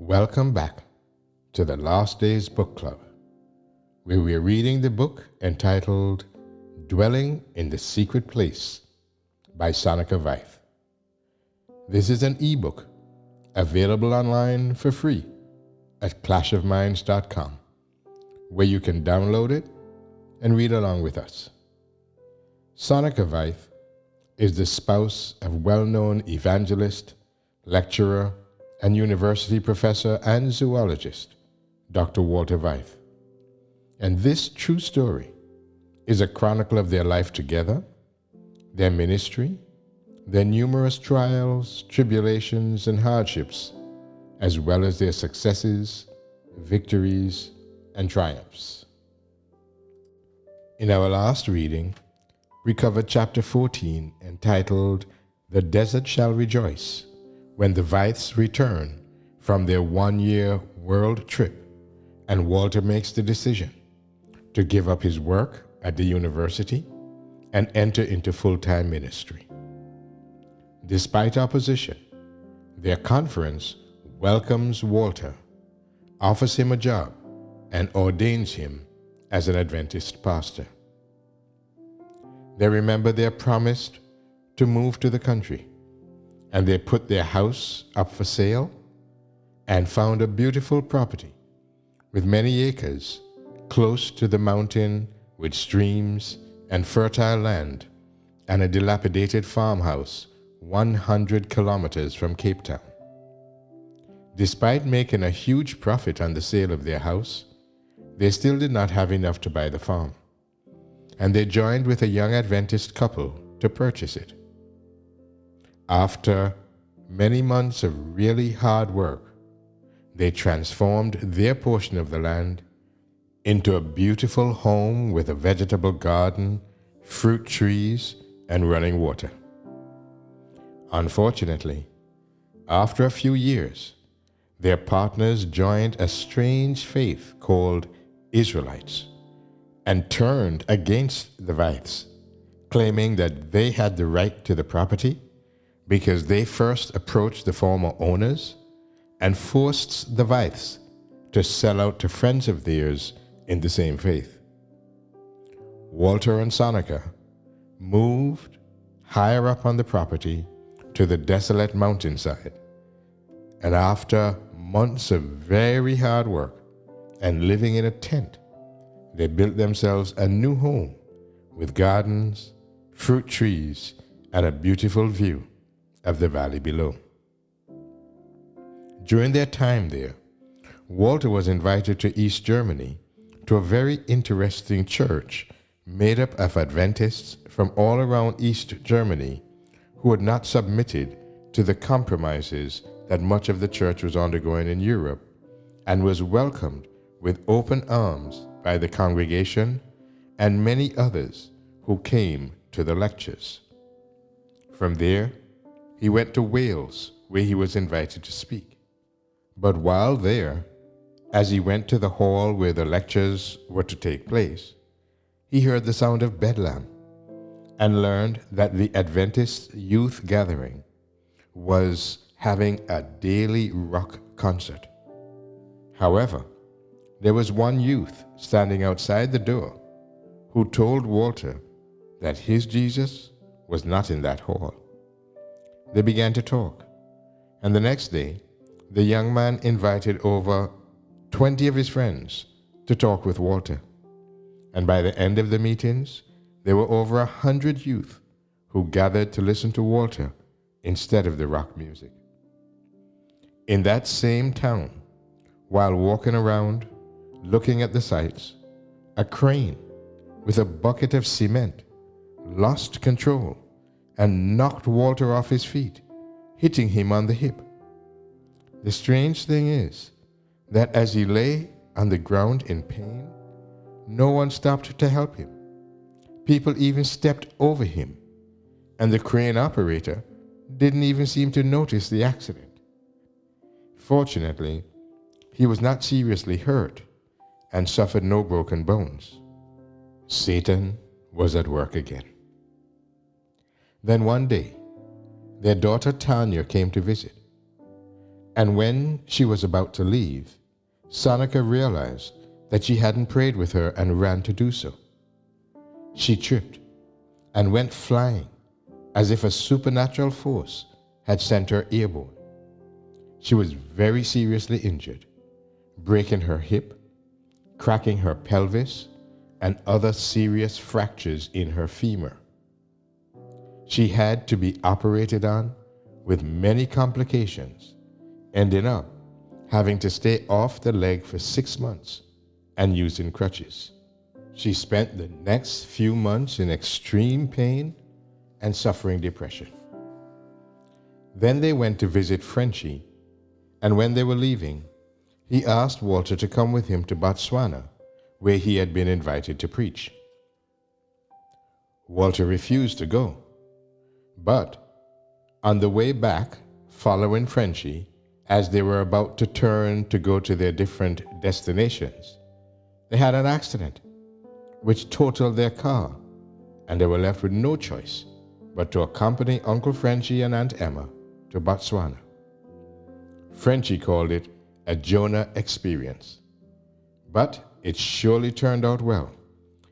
Welcome back to the Last Days Book Club, where we are reading the book entitled Dwelling in the Secret Place by Sonica Veith. This is an ebook available online for free at clashofminds.com, where you can download it and read along with us. Sonica Veith is the spouse of well-known evangelist, lecturer, and university professor and zoologist, Dr. Walter Veith. And this true story is a chronicle of their life together, their ministry, their numerous trials, tribulations, and hardships, as well as their successes, victories, and triumphs. In our last reading, we covered chapter 14, entitled The Desert Shall Rejoice, when the Veiths return from their one-year world trip and Walter makes the decision to give up his work at the university and enter into full-time ministry. Despite opposition, their conference welcomes Walter, offers him a job, and ordains him as an Adventist pastor. They remember their promise to move to the country, and they put their house up for sale and found a beautiful property with many acres close to the mountain with streams and fertile land and a dilapidated farmhouse 100 kilometers from Cape Town. Despite making a huge profit on the sale of their house, they still did not have enough to buy the farm, and they joined with a young Adventist couple to purchase it. After many months of really hard work, they transformed their portion of the land into a beautiful home with a vegetable garden, fruit trees, and running water. Unfortunately, after a few years, their partners joined a strange faith called Israelites and turned against the Veiths, claiming that they had the right to the property because they first approached the former owners and forced the Veiths to sell out to friends of theirs in the same faith. Walter and Sonica moved higher up on the property to the desolate mountainside, and after months of very hard work and living in a tent, they built themselves a new home with gardens, fruit trees, and a beautiful view of the valley below. During their time there, Walter was invited to East Germany to a very interesting church made up of Adventists from all around East Germany who had not submitted to the compromises that much of the church was undergoing in Europe, and was welcomed with open arms by the congregation and many others who came to the lectures. From there, he went to Wales, where he was invited to speak. But while there, as he went to the hall where the lectures were to take place, he heard the sound of bedlam and learned that the Adventist youth gathering was having a daily rock concert. However, there was one youth standing outside the door who told Walter that his Jesus was not in that hall. They began to talk, and the next day, the young man invited over 20 of his friends to talk with Walter. And by the end of the meetings, there were over 100 youth who gathered to listen to Walter instead of the rock music. In that same town, while walking around, looking at the sights, a crane with a bucket of cement lost control and knocked Walter off his feet, hitting him on the hip. The strange thing is that as he lay on the ground in pain, no one stopped to help him. People even stepped over him, and the crane operator didn't even seem to notice the accident. Fortunately, he was not seriously hurt and suffered no broken bones. Satan was at work again. Then one day, their daughter Tanya came to visit, And when she was about to leave, Sonica realized that she hadn't prayed with her and ran to do so. She tripped and went flying as if a supernatural force had sent her airborne. She was very seriously injured, breaking her hip, cracking her pelvis, and other serious fractures in her femur. She had to be operated on with many complications, ending up having to stay off the leg for 6 months and using crutches. She spent the next few months in extreme pain and suffering depression. Then they went to visit Frenchie, and when they were leaving, he asked Walter to come with him to Botswana, where he had been invited to preach. Walter refused to go, but on the way back, following Frenchie, as they were about to turn to go to their different destinations, they had an accident which totaled their car, and they were left with no choice but to accompany Uncle Frenchie and Aunt Emma to Botswana. Frenchie called it a Jonah experience, but it surely turned out well,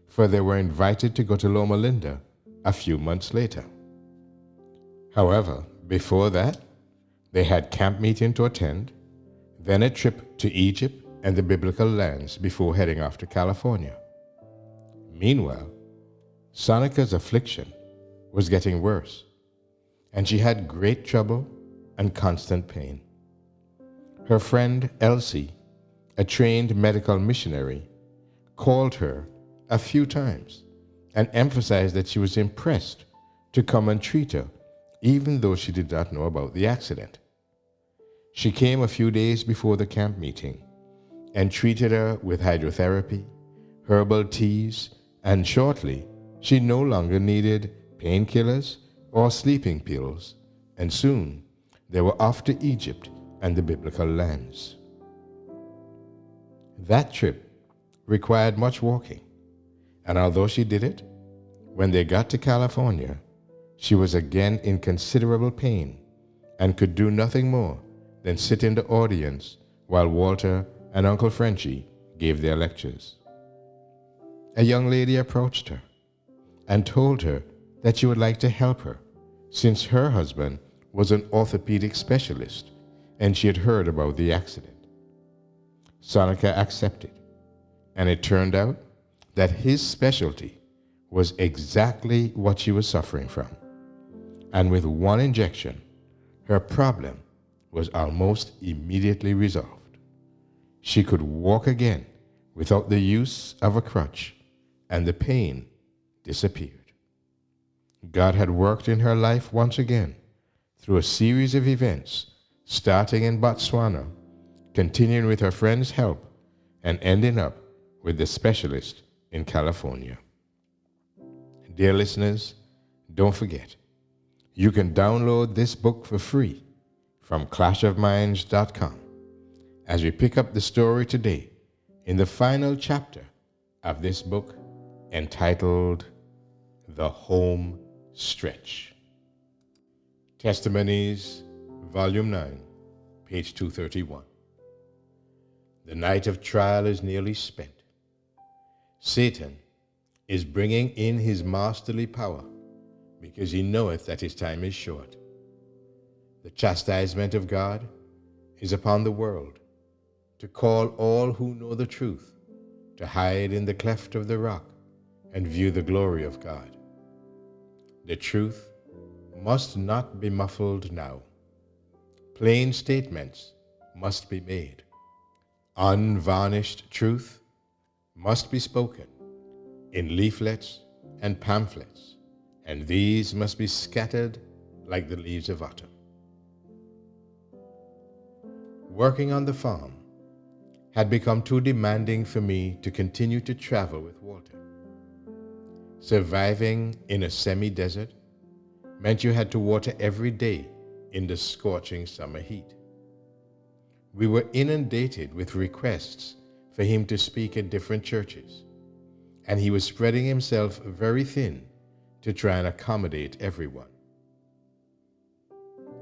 for they were invited to go to Loma Linda a few months later. However, before that, they had camp meeting to attend, then a trip to Egypt and the biblical lands before heading off to California. Meanwhile, Sonica's affliction was getting worse, and she had great trouble and constant pain. Her friend Elsie, a trained medical missionary, called her a few times and emphasized that she was impressed to come and treat her, even though she did not know about the accident. She came a few days before the camp meeting and treated her with hydrotherapy, herbal teas, and shortly she no longer needed painkillers or sleeping pills, and soon they were off to Egypt and the biblical lands. That trip required much walking, and although she did it, when they got to California, she was again in considerable pain and could do nothing more than sit in the audience while Walter and Uncle Frenchie gave their lectures. A young lady approached her and told her that she would like to help her, since her husband was an orthopedic specialist and she had heard about the accident. Sonica accepted, and it turned out that his specialty was exactly what she was suffering from. And with one injection, her problem was almost immediately resolved. She could walk again without the use of a crutch, and the pain disappeared. God had worked in her life once again through a series of events, starting in Botswana, continuing with her friend's help, and ending up with the specialist in California. Dear listeners, don't forget, you can download this book for free from clashofminds.com as we pick up the story today in the final chapter of this book entitled The Home Stretch. Testimonies, Volume 9, page 231. The night of trial is nearly spent. Satan is bringing in his masterly power because he knoweth that his time is short. The chastisement of God is upon the world to call all who know the truth to hide in the cleft of the rock and view the glory of God. The truth must not be muffled now. Plain statements must be made. Unvarnished truth must be spoken in leaflets and pamphlets, and these must be scattered like the leaves of autumn. Working on the farm had become too demanding for me to continue to travel with Walter. Surviving in a semi-desert meant you had to water every day in the scorching summer heat. We were inundated with requests for him to speak at different churches, and he was spreading himself very thin to try and accommodate everyone.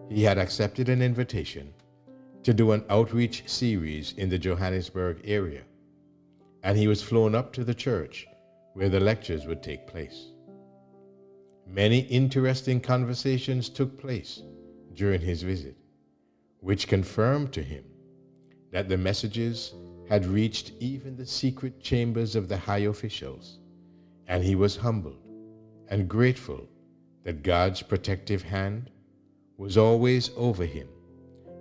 He had accepted an invitation to do an outreach series in the Johannesburg area, and he was flown up to the church where the lectures would take place. Many interesting conversations took place during his visit, which confirmed to him that the messages had reached even the secret chambers of the high officials, and he was humbled and grateful that God's protective hand was always over him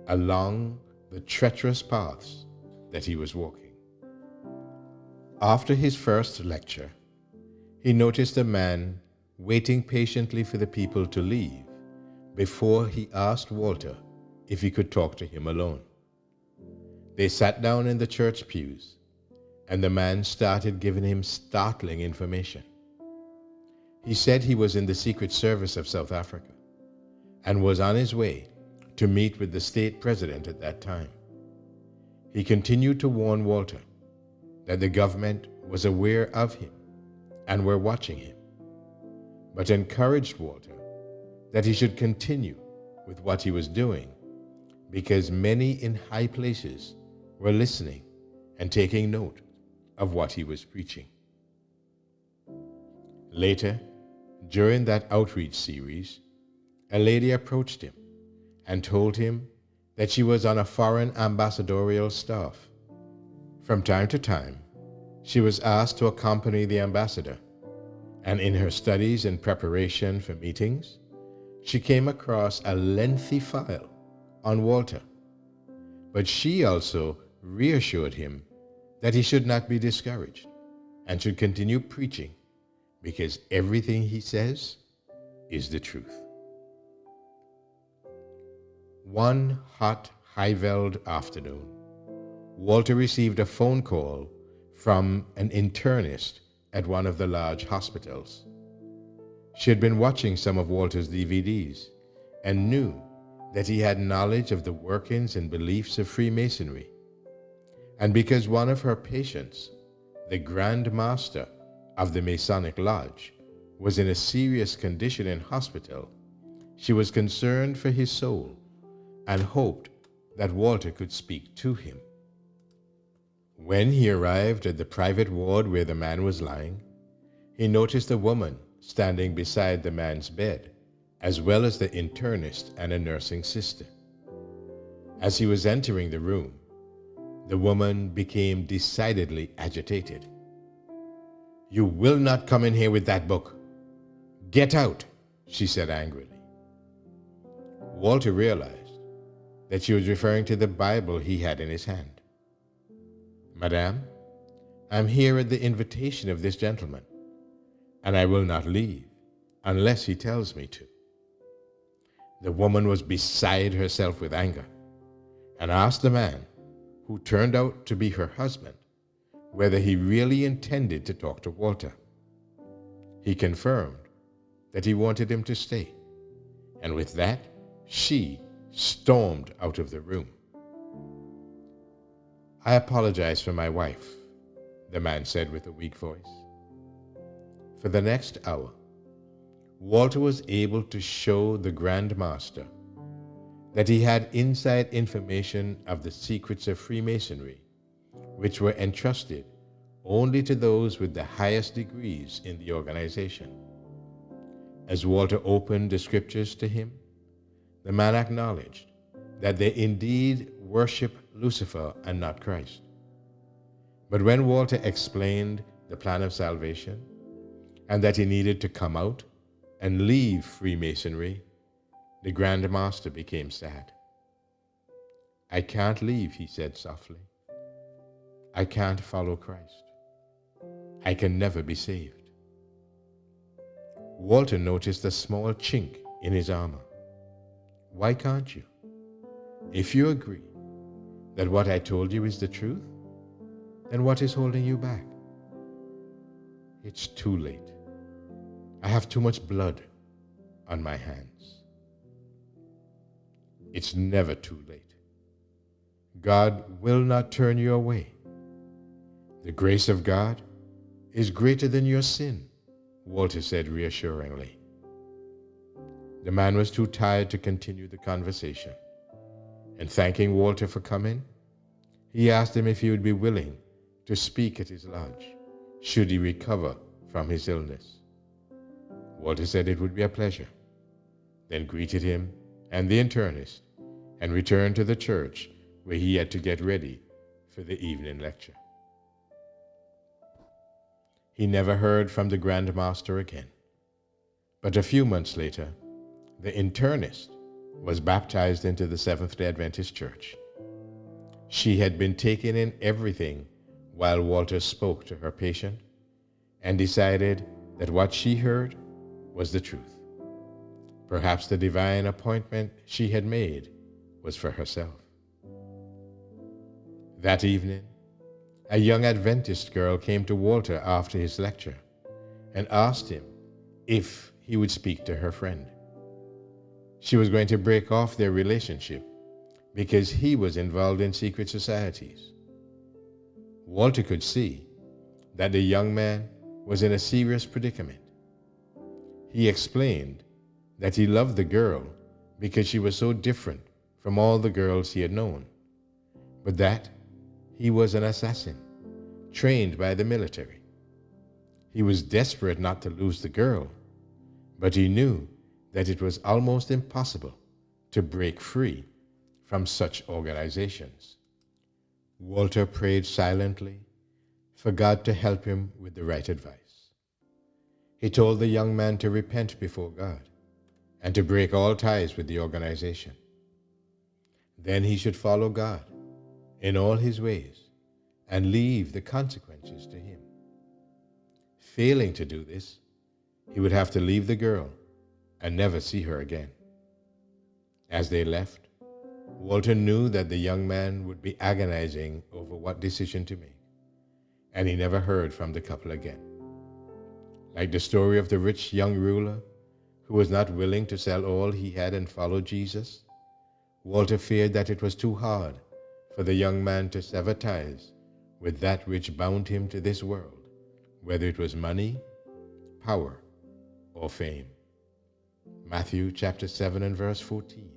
along the treacherous paths that he was walking. After his first lecture, he noticed a man waiting patiently for the people to leave before he asked Walter if he could talk to him alone. They sat down in the church pews, and the man started giving him startling information. He said he was in the Secret Service of South Africa and was on his way to meet with the state president at that time. He continued to warn Walter that the government was aware of him and were watching him, but encouraged Walter that he should continue with what he was doing because many in high places were listening and taking note of what he was preaching. Later, during that outreach series, a lady approached him and told him that she was on a foreign ambassadorial staff. From time to time, she was asked to accompany the ambassador, and in her studies and preparation for meetings, she came across a lengthy file on Walter. But she also reassured him that he should not be discouraged and should continue preaching because everything he says is the truth. One hot Highveld afternoon, Walter received a phone call from an internist at one of the large hospitals. She had been watching some of Walter's DVDs and knew that he had knowledge of the workings and beliefs of Freemasonry. And because one of her patients, the Grand Master of the Masonic Lodge, was in a serious condition in hospital, she was concerned for his soul and hoped that Walter could speak to him. When he arrived at the private ward where the man was lying, he noticed a woman standing beside the man's bed, as well as the internist and a nursing sister. As he was entering the room, the woman became decidedly agitated. "You will not come in here with that book. Get out," she said angrily. Walter realized that she was referring to the Bible he had in his hand. "Madame, I'm here at the invitation of this gentleman, and I will not leave unless he tells me to." The woman was beside herself with anger and asked the man, who turned out to be her husband, whether he really intended to talk to Walter. He confirmed that he wanted him to stay, and with that, she stormed out of the room. "I apologize for my wife," the man said with a weak voice. For the next hour, Walter was able to show the Grand Master that he had inside information of the secrets of Freemasonry, which were entrusted only to those with the highest degrees in the organization. As Walter opened the scriptures to him, the man acknowledged that they indeed worship Lucifer and not Christ. But when Walter explained the plan of salvation and that he needed to come out and leave Freemasonry, the Grand Master became sad. "I can't leave," he said softly. "I can't follow Christ. I can never be saved." Walter noticed a small chink in his armor. "Why can't you? If you agree that what I told you is the truth, then what is holding you back?" "It's too late. I have too much blood on my hands." It's never too late. God will not turn you away. The grace of God is greater than your sin, Walter said reassuringly. The man was too tired to continue the conversation, and thanking Walter for coming, he asked him if he would be willing to speak at his lodge, should he recover from his illness. Walter said it would be a pleasure, then greeted him and the internist, and returned to the church where he had to get ready for the evening lecture. He never heard from the Grand Master again, but a few months later, the internist was baptized into the Seventh-day Adventist Church. She had been taking in everything while Walter spoke to her patient and decided that what she heard was the truth. Perhaps the divine appointment she had made was for herself. That evening, a young Adventist girl came to Walter after his lecture and asked him if he would speak to her friend. She was going to break off their relationship because he was involved in secret societies. Walter could see that the young man was in a serious predicament. He explained that he loved the girl because she was so different from all the girls he had known, but that he was an assassin, trained by the military. He was desperate not to lose the girl, but he knew that it was almost impossible to break free from such organizations. Walter prayed silently for God to help him with the right advice. He told the young man to repent before God and to break all ties with the organization. Then he should follow God in all his ways and leave the consequences to him. Failing to do this, he would have to leave the girl and never see her again. As they left, Walter knew that the young man would be agonizing over what decision to make, and he never heard from the couple again. Like the story of the rich young ruler who was not willing to sell all he had and follow Jesus, Walter feared that it was too hard for the young man to sever ties with that which bound him to this world, whether it was money, power, or fame. Matthew chapter 7 and verse 14.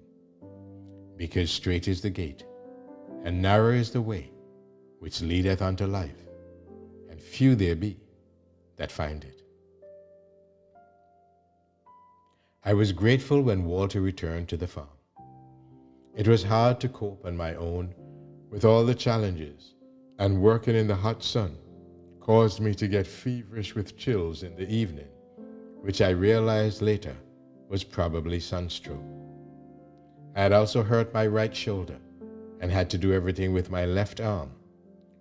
Because strait is the gate, and narrow is the way which leadeth unto life, and few there be that find it. I was grateful when Walter returned to the farm. It was hard to cope on my own with all the challenges, and working in the hot sun caused me to get feverish with chills in the evening, which I realized later was probably sunstroke. I had also hurt my right shoulder and had to do everything with my left arm,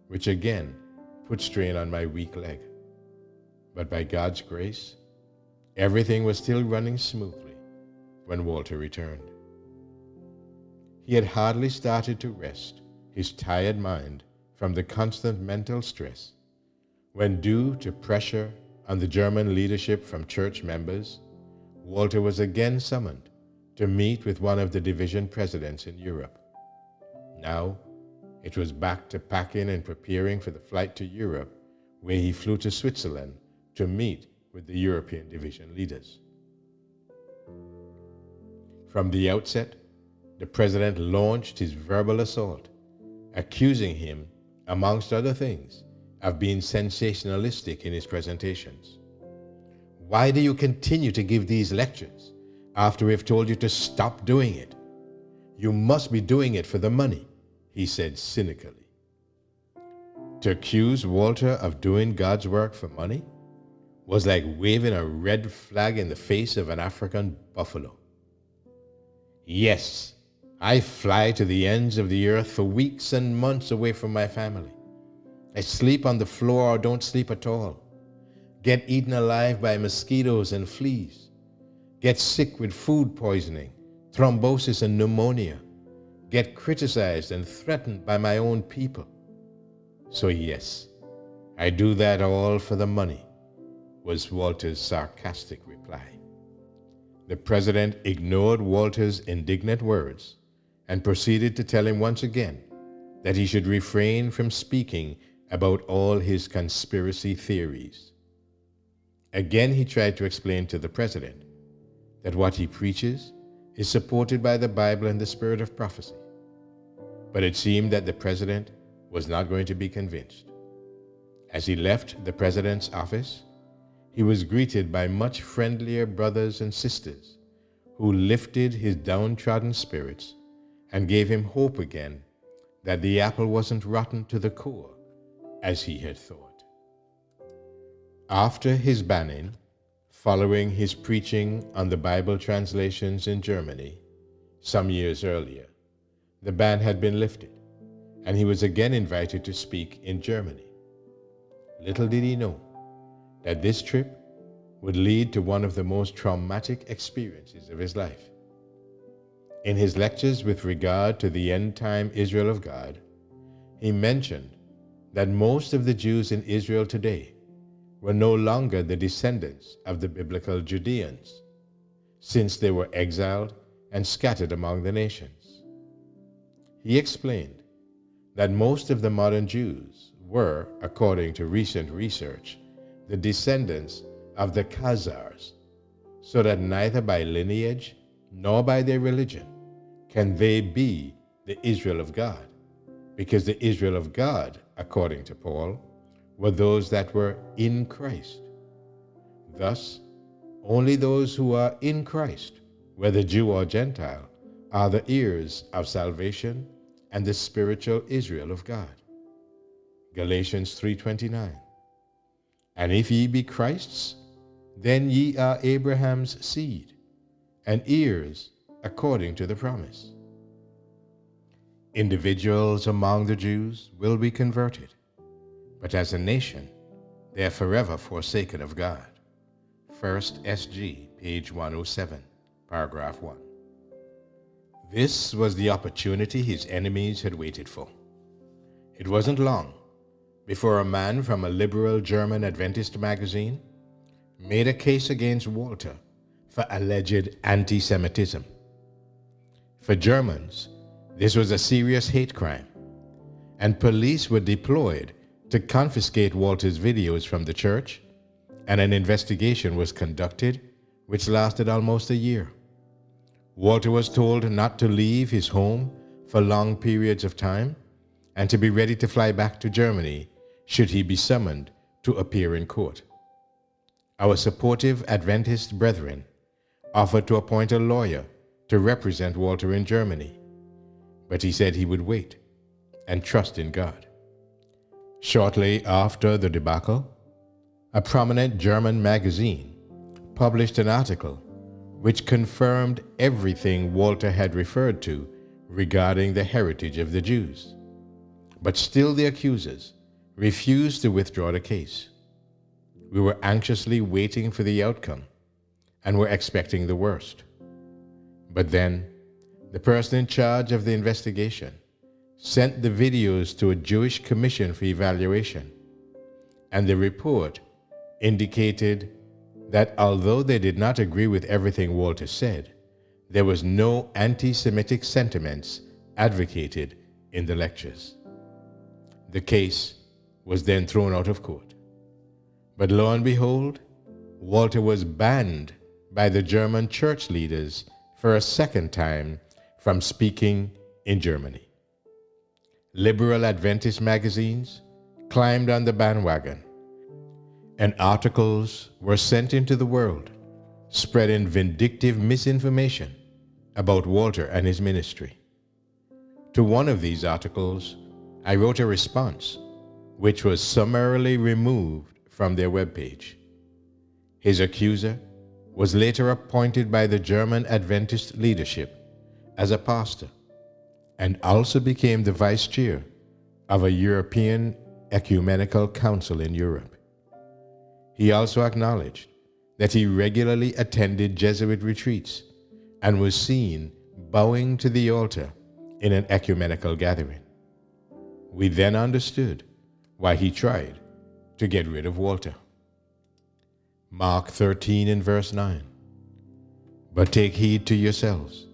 which again put strain on my weak leg. But by God's grace, everything was still running smoothly when Walter returned. He had hardly started to rest his tired mind from the constant mental stress when, due to pressure on the German leadership from church members, Walter was again summoned to meet with one of the division presidents in Europe. Now, it was back to packing and preparing for the flight to Europe, where he flew to Switzerland to meet with the European division leaders. From the outset, the president launched his verbal assault, accusing him, amongst other things, of being sensationalistic in his presentations. Why do you continue to give these lectures after we've told you to stop doing it? You must be doing it for the money, he said cynically. To accuse Walter of doing God's work for money was like waving a red flag in the face of an African buffalo. Yes, I fly to the ends of the earth for weeks and months away from my family. I sleep on the floor or don't sleep at all. Get eaten alive by mosquitoes and fleas. Get sick with food poisoning, thrombosis and pneumonia. Get criticized and threatened by my own people. So yes, I do that all for the money, was Walter's sarcastic reply. The president ignored Walter's indignant words and proceeded to tell him once again that he should refrain from speaking about all his conspiracy theories. Again, he tried to explain to the president that what he preaches is supported by the Bible and the spirit of prophecy. but it seemed that the president was not going to be convinced. As he left the president's office, he was greeted by much friendlier brothers and sisters who lifted his downtrodden spirits and gave him hope again that the apple wasn't rotten to the core as he had thought. After his banning, following his preaching on the Bible translations in Germany some years earlier, the ban had been lifted, and he was again invited to speak in Germany. Little did he know that this trip would lead to one of the most traumatic experiences of his life. In his lectures with regard to the end-time Israel of God, he mentioned that most of the Jews in Israel today were no longer the descendants of the biblical Judeans, since they were exiled and scattered among the nations. He explained that most of the modern Jews were, according to recent research, the descendants of the Khazars, so that neither by lineage nor by their religion can they be the Israel of God, because the Israel of God, according to Paul, were those that were in Christ. Thus, only those who are in Christ, whether Jew or Gentile, are the heirs of salvation and the spiritual Israel of God. Galatians 3:29. And if ye be Christ's, then ye are Abraham's seed, and heirs according to the promise. Individuals among the Jews will be converted, but as a nation, they are forever forsaken of God. 1 SG, page 107, paragraph 1. This was the opportunity his enemies had waited for. It wasn't long before a man from a liberal German Adventist magazine made a case against Walter for alleged anti-Semitism. For Germans, this was a serious hate crime, and police were deployed to confiscate Walter's videos from the church, and an investigation was conducted which lasted almost a year. Walter was told not to leave his home for long periods of time and to be ready to fly back to Germany should he be summoned to appear in court. Our supportive Adventist brethren offered to appoint a lawyer to represent Walter in Germany, but he said he would wait and trust in God. Shortly after the debacle, a prominent German magazine published an article which confirmed everything Walter had referred to regarding the heritage of the Jews. But still the accusers refused to withdraw the case. We were anxiously waiting for the outcome and were expecting the worst. But then, the person in charge of the investigation sent the videos to a Jewish commission for evaluation, and the report indicated that although they did not agree with everything Walter said, there was no anti-Semitic sentiments advocated in the lectures. The case was then thrown out of court. But lo and behold, Walter was banned by the German church leaders for a second time from speaking in Germany. Liberal Adventist magazines climbed on the bandwagon, and articles were sent into the world spreading vindictive misinformation about Walter and his ministry. To one of these articles, I wrote a response, which was summarily removed from their webpage. His accuser was later appointed by the German Adventist leadership as a pastor, and also became the vice chair of a European Ecumenical Council in Europe. He also acknowledged that he regularly attended Jesuit retreats and was seen bowing to the altar in an ecumenical gathering. We then understood why he tried to get rid of Walter. Mark 13 and verse 9. But take heed to yourselves,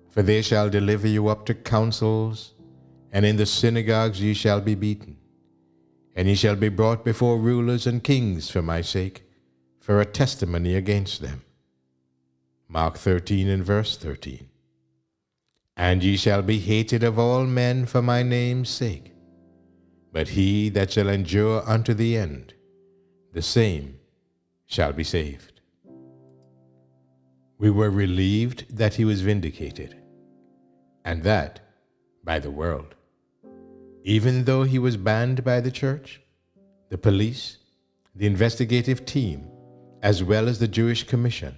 for they shall deliver you up to councils, and in the synagogues ye shall be beaten, and ye shall be brought before rulers and kings for my sake, for a testimony against them. Mark 13 and verse 13. And ye shall be hated of all men for my name's sake. But he that shall endure unto the end, the same shall be saved. We were relieved that he was vindicated, and that by the world. Even though he was banned by the church, the police, the investigative team, as well as the Jewish Commission,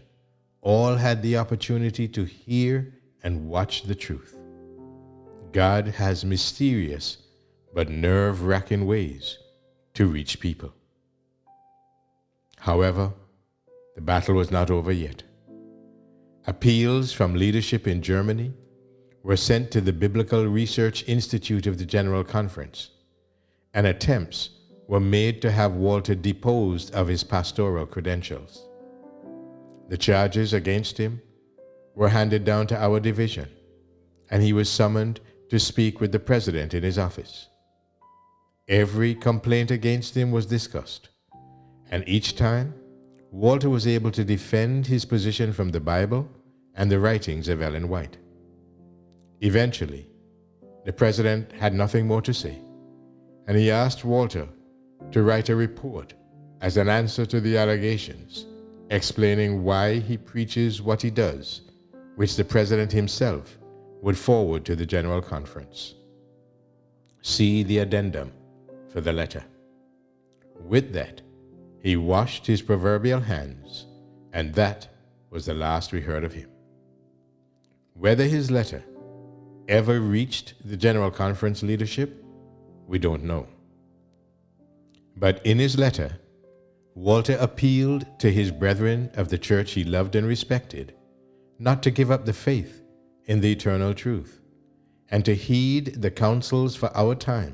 all had the opportunity to hear and watch the truth. God has mysterious but nerve-wracking ways to reach people. However, the battle was not over yet. Appeals from leadership in Germany were sent to the Biblical Research Institute of the General Conference, and attempts were made to have Walter deposed of his pastoral credentials. The charges against him were handed down to our division, and he was summoned to speak with the president in his office. Every complaint against him was discussed, and each time Walter was able to defend his position from the Bible and the writings of Ellen White. Eventually, the president had nothing more to say, and he asked Walter to write a report as an answer to the allegations, explaining why he preaches what he does, which the president himself would forward to the General Conference. See the addendum for the letter. With that, he washed his proverbial hands, and that was the last we heard of him. Whether his letter ever reached the General Conference leadership, we don't know. But in his letter, Walter appealed to his brethren of the church he loved and respected not to give up the faith in the eternal truth, and to heed the counsels for our time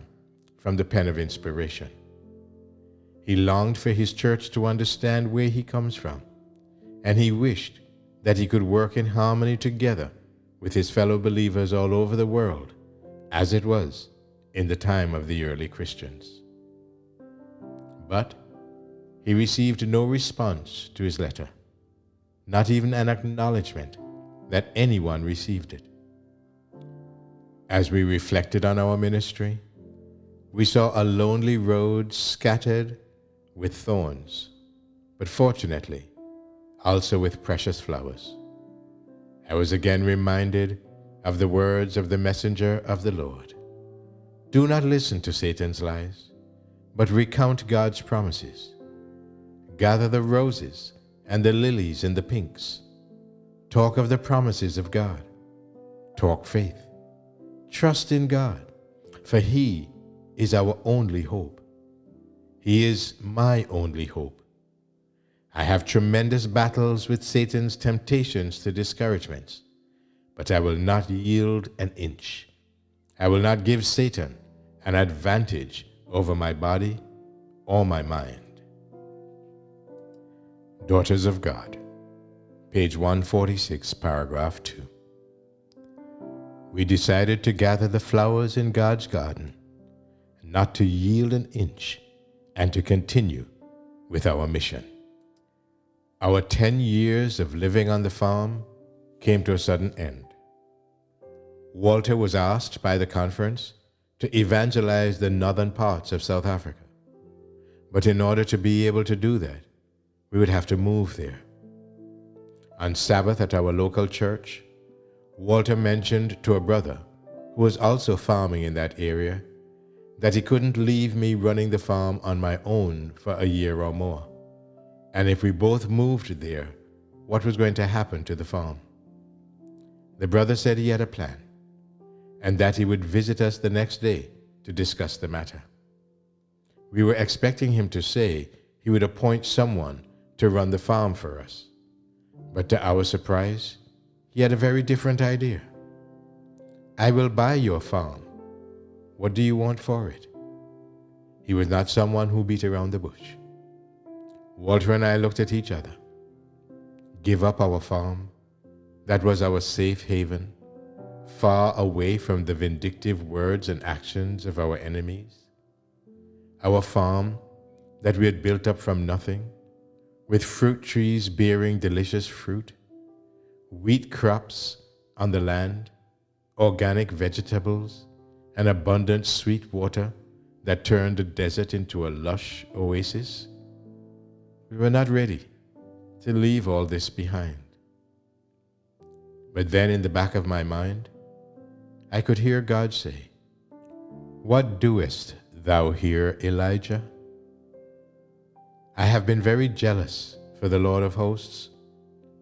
from the pen of inspiration. He longed for his church to understand where he comes from, and he wished that he could work in harmony together with his fellow believers all over the world, as it was in the time of the early Christians. But he received no response to his letter, not even an acknowledgement that anyone received it. As we reflected on our ministry, we saw a lonely road scattered with thorns, but fortunately also with precious flowers. I was again reminded of the words of the messenger of the Lord. Do not listen to Satan's lies, but recount God's promises. Gather the roses and the lilies and the pinks. Talk of the promises of God. Talk faith. Trust in God, for He is our only hope. He is my only hope. I have tremendous battles with Satan's temptations to discouragements, but I will not yield an inch. I will not give Satan an advantage over my body or my mind. Daughters of God, page 146, paragraph 2. We decided to gather the flowers in God's garden, not to yield an inch, and to continue with our mission. Our 10 years of living on the farm came to a sudden end. Walter was asked by the conference to evangelize the northern parts of South Africa. But in order to be able to do that, we would have to move there. On Sabbath at our local church, Walter mentioned to a brother who was also farming in that area that he couldn't leave me running the farm on my own for a year or more. And if we both moved there, what was going to happen to the farm? The brother said he had a plan, and that he would visit us the next day to discuss the matter. We were expecting him to say he would appoint someone to run the farm for us. But to our surprise, he had a very different idea. I will buy your farm. What do you want for it? He was not someone who beat around the bush. Walter and I looked at each other. Give up our farm? That was our safe haven, far away from the vindictive words and actions of our enemies. Our farm that we had built up from nothing, with fruit trees bearing delicious fruit, wheat crops on the land, organic vegetables, and abundant sweet water that turned the desert into a lush oasis. We were not ready to leave all this behind. But then in the back of my mind, I could hear God say, "What doest thou here, Elijah? I have been very jealous for the Lord of hosts,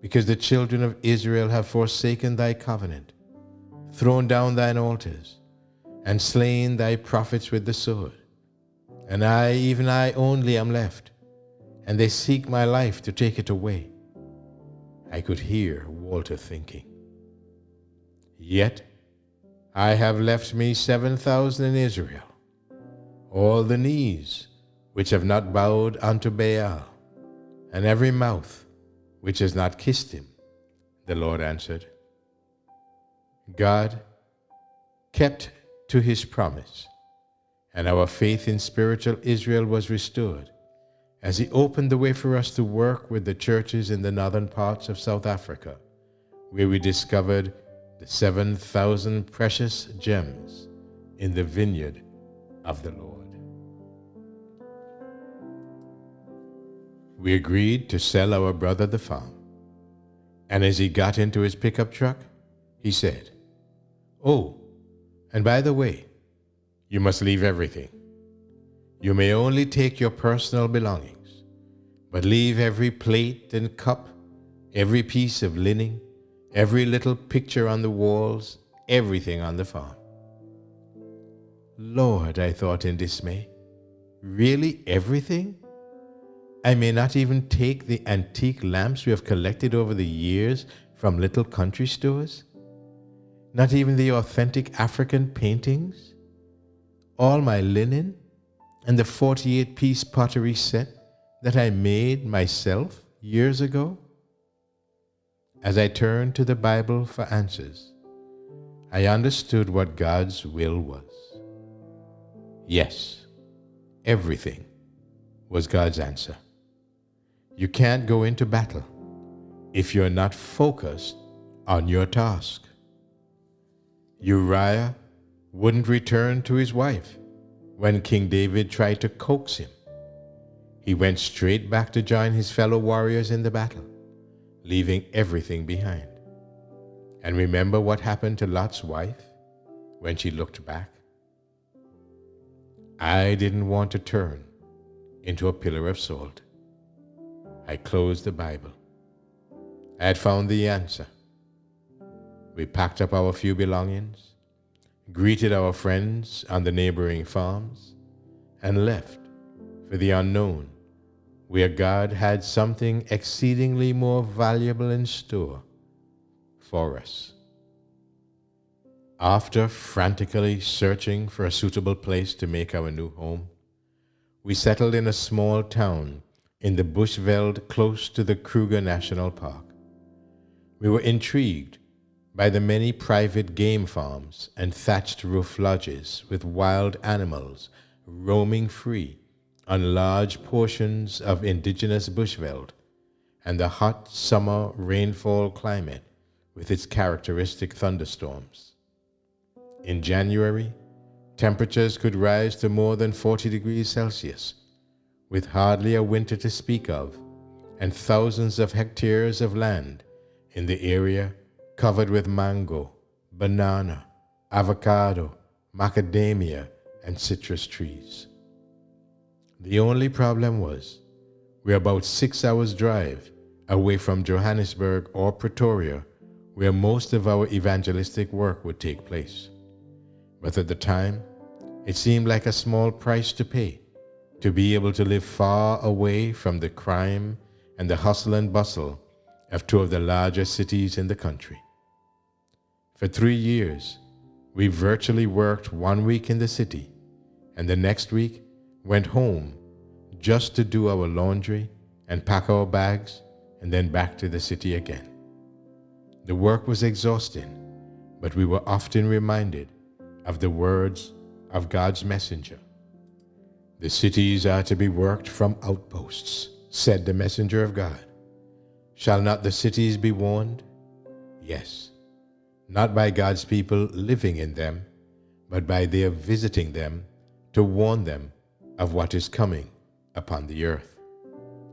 because the children of Israel have forsaken thy covenant, thrown down thine altars, and slain thy prophets with the sword. And I, even I only, am left, and they seek my life to take it away." I could hear Walter thinking, "Yet I have left me 7,000 in Israel, all the knees which have not bowed unto Baal, and every mouth which has not kissed him." The Lord answered. God kept to his promise, and our faith in spiritual Israel was restored as he opened the way for us to work with the churches in the northern parts of South Africa, where we discovered the 7,000 precious gems in the vineyard of the Lord. We agreed to sell our brother the farm, and as he got into his pickup truck, he said, "Oh, and by the way, you must leave everything. You may only take your personal belongings, but leave every plate and cup, every piece of linen, every little picture on the walls, everything on the farm." Lord, I thought in dismay, really everything? I may not even take the antique lamps we have collected over the years from little country stores? Not even the authentic African paintings? All my linen? And the 48-piece pottery set that I made myself years ago? As I turned to the Bible for answers, I understood what God's will was. Yes, everything was God's answer. You can't go into battle if you're not focused on your task. Uriah wouldn't return to his wife when King David tried to coax him. He went straight back to join his fellow warriors in the battle, leaving everything behind. And remember what happened to Lot's wife when she looked back? I didn't want to turn into a pillar of salt. I closed the Bible. I had found the answer. We packed up our few belongings, greeted our friends on the neighboring farms, and left for the unknown, where God had something exceedingly more valuable in store for us. After frantically searching for a suitable place to make our new home, we settled in a small town in the bushveld close to the Kruger National Park. We were intrigued by the many private game farms and thatched roof lodges with wild animals roaming free on large portions of indigenous bushveld, and the hot summer rainfall climate with its characteristic thunderstorms. In January, temperatures could rise to more than 40 degrees Celsius, with hardly a winter to speak of, and thousands of hectares of land in the area covered with mango, banana, avocado, macadamia, and citrus trees. The only problem was we're about 6 hours' drive away from Johannesburg or Pretoria, where most of our evangelistic work would take place. But at the time, it seemed like a small price to pay to be able to live far away from the crime and the hustle and bustle of two of the largest cities in the country. For 3 years, we virtually worked 1 week in the city, and the next week went home just to do our laundry and pack our bags, and then back to the city again. The work was exhausting, but we were often reminded of the words of God's messenger. "The cities are to be worked from outposts," said the messenger of God. "Shall not the cities be warned? Yes, not by God's people living in them, but by their visiting them to warn them of what is coming upon the earth.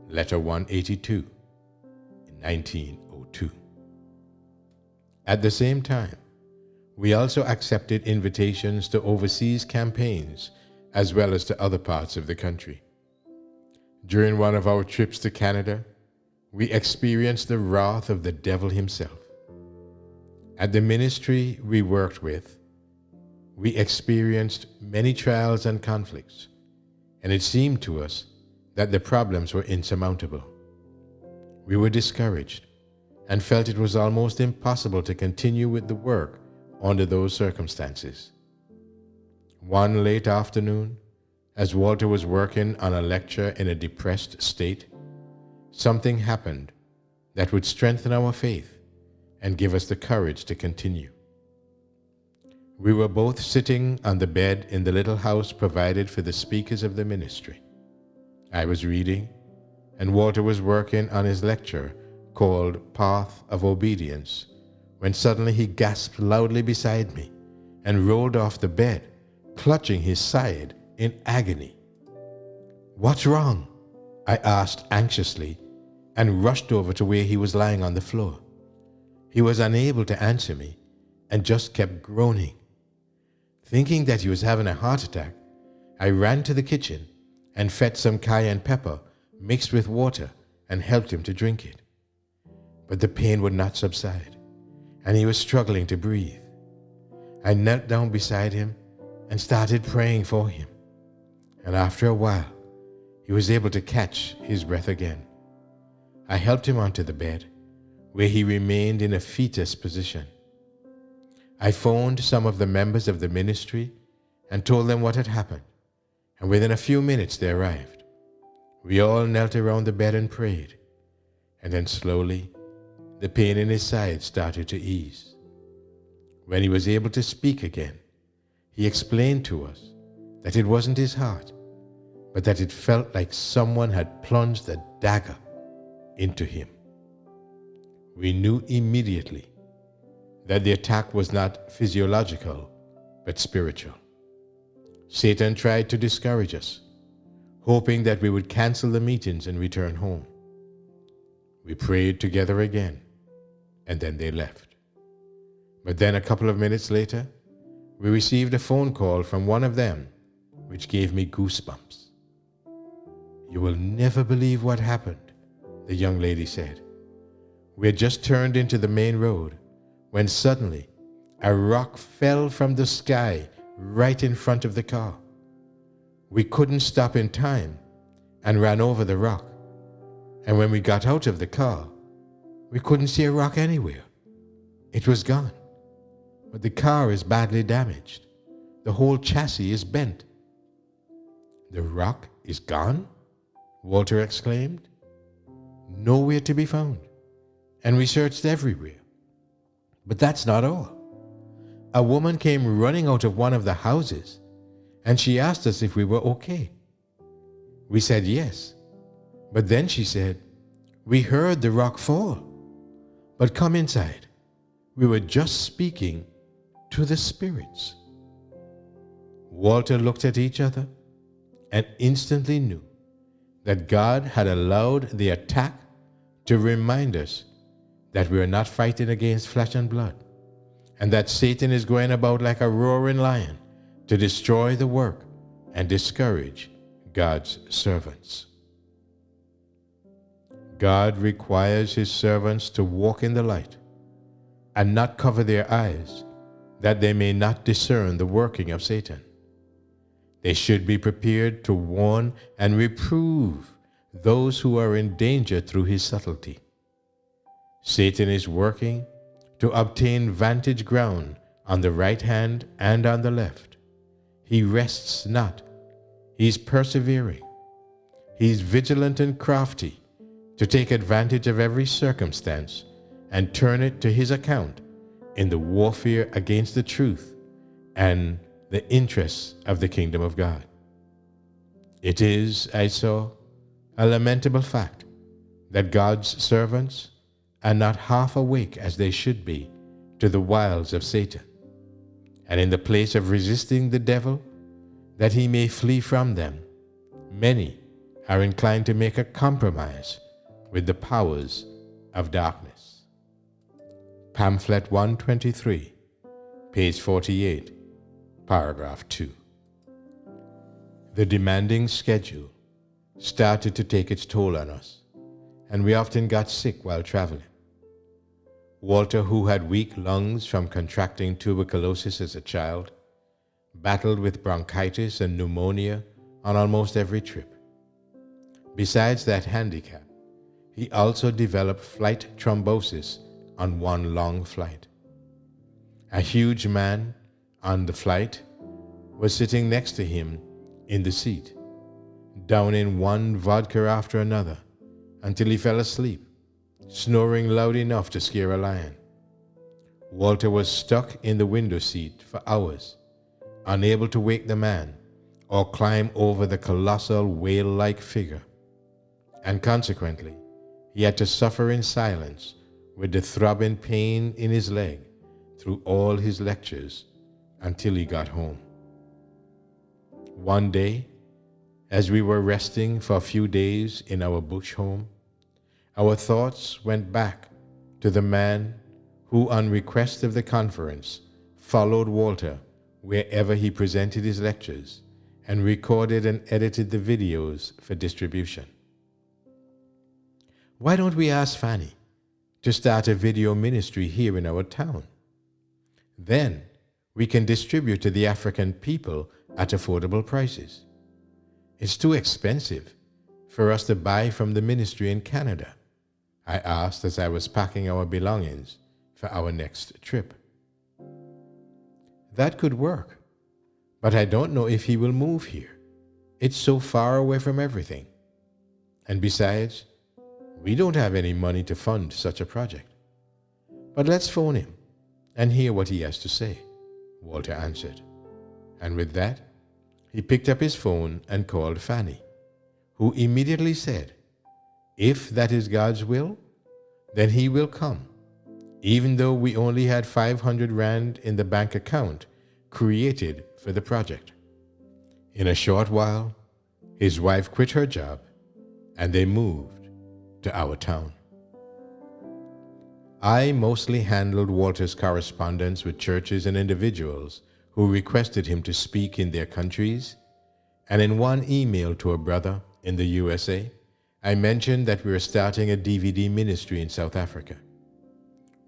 Letter 182 in 1902. At the same time, we also accepted invitations to overseas campaigns as well as to other parts of the country. During one of our trips to Canada, we experienced the wrath of the devil himself. At the ministry we worked with, we experienced many trials and conflicts, and it seemed to us that the problems were insurmountable. We were discouraged and felt it was almost impossible to continue with the work under those circumstances. One late afternoon, as Walter was working on a lecture in a depressed state, something happened that would strengthen our faith and give us the courage to continue. We were both sitting on the bed in the little house provided for the speakers of the ministry. I was reading, and Walter was working on his lecture called Path of Obedience, when suddenly he gasped loudly beside me and rolled off the bed, clutching his side in agony. "What's wrong?" I asked anxiously and rushed over to where he was lying on the floor. He was unable to answer me and just kept groaning. Thinking that he was having a heart attack, I ran to the kitchen and fetched some cayenne pepper mixed with water and helped him to drink it. But the pain would not subside, and he was struggling to breathe. I knelt down beside him and started praying for him, and after a while, he was able to catch his breath again. I helped him onto the bed, where he remained in a fetus position. I phoned some of the members of the ministry and told them what had happened, and within a few minutes they arrived. We all knelt around the bed and prayed, and then slowly the pain in his side started to ease. When he was able to speak again, he explained to us that it wasn't his heart, but that it felt like someone had plunged a dagger into him. We knew immediately that the attack was not physiological, but spiritual. Satan tried to discourage us, hoping that we would cancel the meetings and return home. We prayed together again, and then they left. But then a couple of minutes later, we received a phone call from one of them, which gave me goosebumps. "You will never believe what happened," the young lady said. "We had just turned into the main road when suddenly a rock fell from the sky right in front of the car. We couldn't stop in time and ran over the rock. And when we got out of the car, we couldn't see a rock anywhere. It was gone. But the car is badly damaged. The whole chassis is bent." "The rock is gone?" Walter exclaimed. "Nowhere to be found. And we searched everywhere. But that's not all. A woman came running out of one of the houses, and she asked us if we were okay. We said yes. But then she said, 'We heard the rock fall. But come inside. We were just speaking to the spirits.'" Walter looked at each other and instantly knew that God had allowed the attack to remind us that we are not fighting against flesh and blood, and that Satan is going about like a roaring lion to destroy the work and discourage God's servants. God requires his servants to walk in the light and not cover their eyes, that they may not discern the working of Satan. They should be prepared to warn and reprove those who are in danger through his subtlety. Satan is working to obtain vantage ground on the right hand and on the left. He rests not. He is persevering. He is vigilant and crafty to take advantage of every circumstance and turn it to his account in the warfare against the truth and the interests of the kingdom of God. It is, I saw, a lamentable fact that God's servants are not half awake as they should be to the wiles of Satan, and in the place of resisting the devil, that he may flee from them, many are inclined to make a compromise with the powers of darkness. Pamphlet 123, page 48, paragraph 2. The demanding schedule started to take its toll on us, and we often got sick while traveling. Walter, who had weak lungs from contracting tuberculosis as a child, battled with bronchitis and pneumonia on almost every trip. Besides that handicap, he also developed flight thrombosis on one long flight. A huge man on the flight was sitting next to him in the seat, downing one vodka after another until he fell asleep, snoring loud enough to scare a lion. Walter was stuck in the window seat for hours, unable to wake the man or climb over the colossal whale-like figure, and consequently, he had to suffer in silence with the throbbing pain in his leg through all his lectures until he got home. One day, as we were resting for a few days in our bush home, our thoughts went back to the man who, on request of the conference, followed Walter wherever he presented his lectures and recorded and edited the videos for distribution. Why don't we ask Fanny to start a video ministry here in our town? Then we can distribute to the African people at affordable prices. It's too expensive for us to buy from the ministry in Canada, I asked as I was packing our belongings for our next trip. That could work, but I don't know if he will move here. It's so far away from everything. And besides, we don't have any money to fund such a project. But let's phone him and hear what he has to say, Walter answered. And with that, he picked up his phone and called Fanny, who immediately said, if that is God's will, then he will come, even though we only had 500 Rand in the bank account created for the project. In a short while, his wife quit her job and they moved to our town. I mostly handled Walter's correspondence with churches and individuals who requested him to speak in their countries, and in one email to a brother in the USA, I mentioned that we were starting a DVD ministry in South Africa.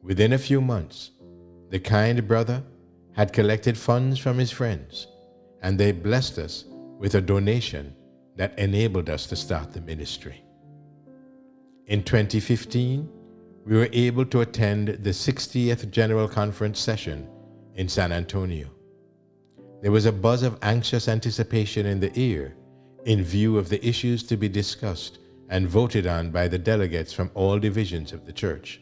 Within a few months, the kind brother had collected funds from his friends, and they blessed us with a donation that enabled us to start the ministry. In 2015, we were able to attend the 60th General Conference session in San Antonio. There was a buzz of anxious anticipation in the air in view of the issues to be discussed and voted on by the delegates from all divisions of the church.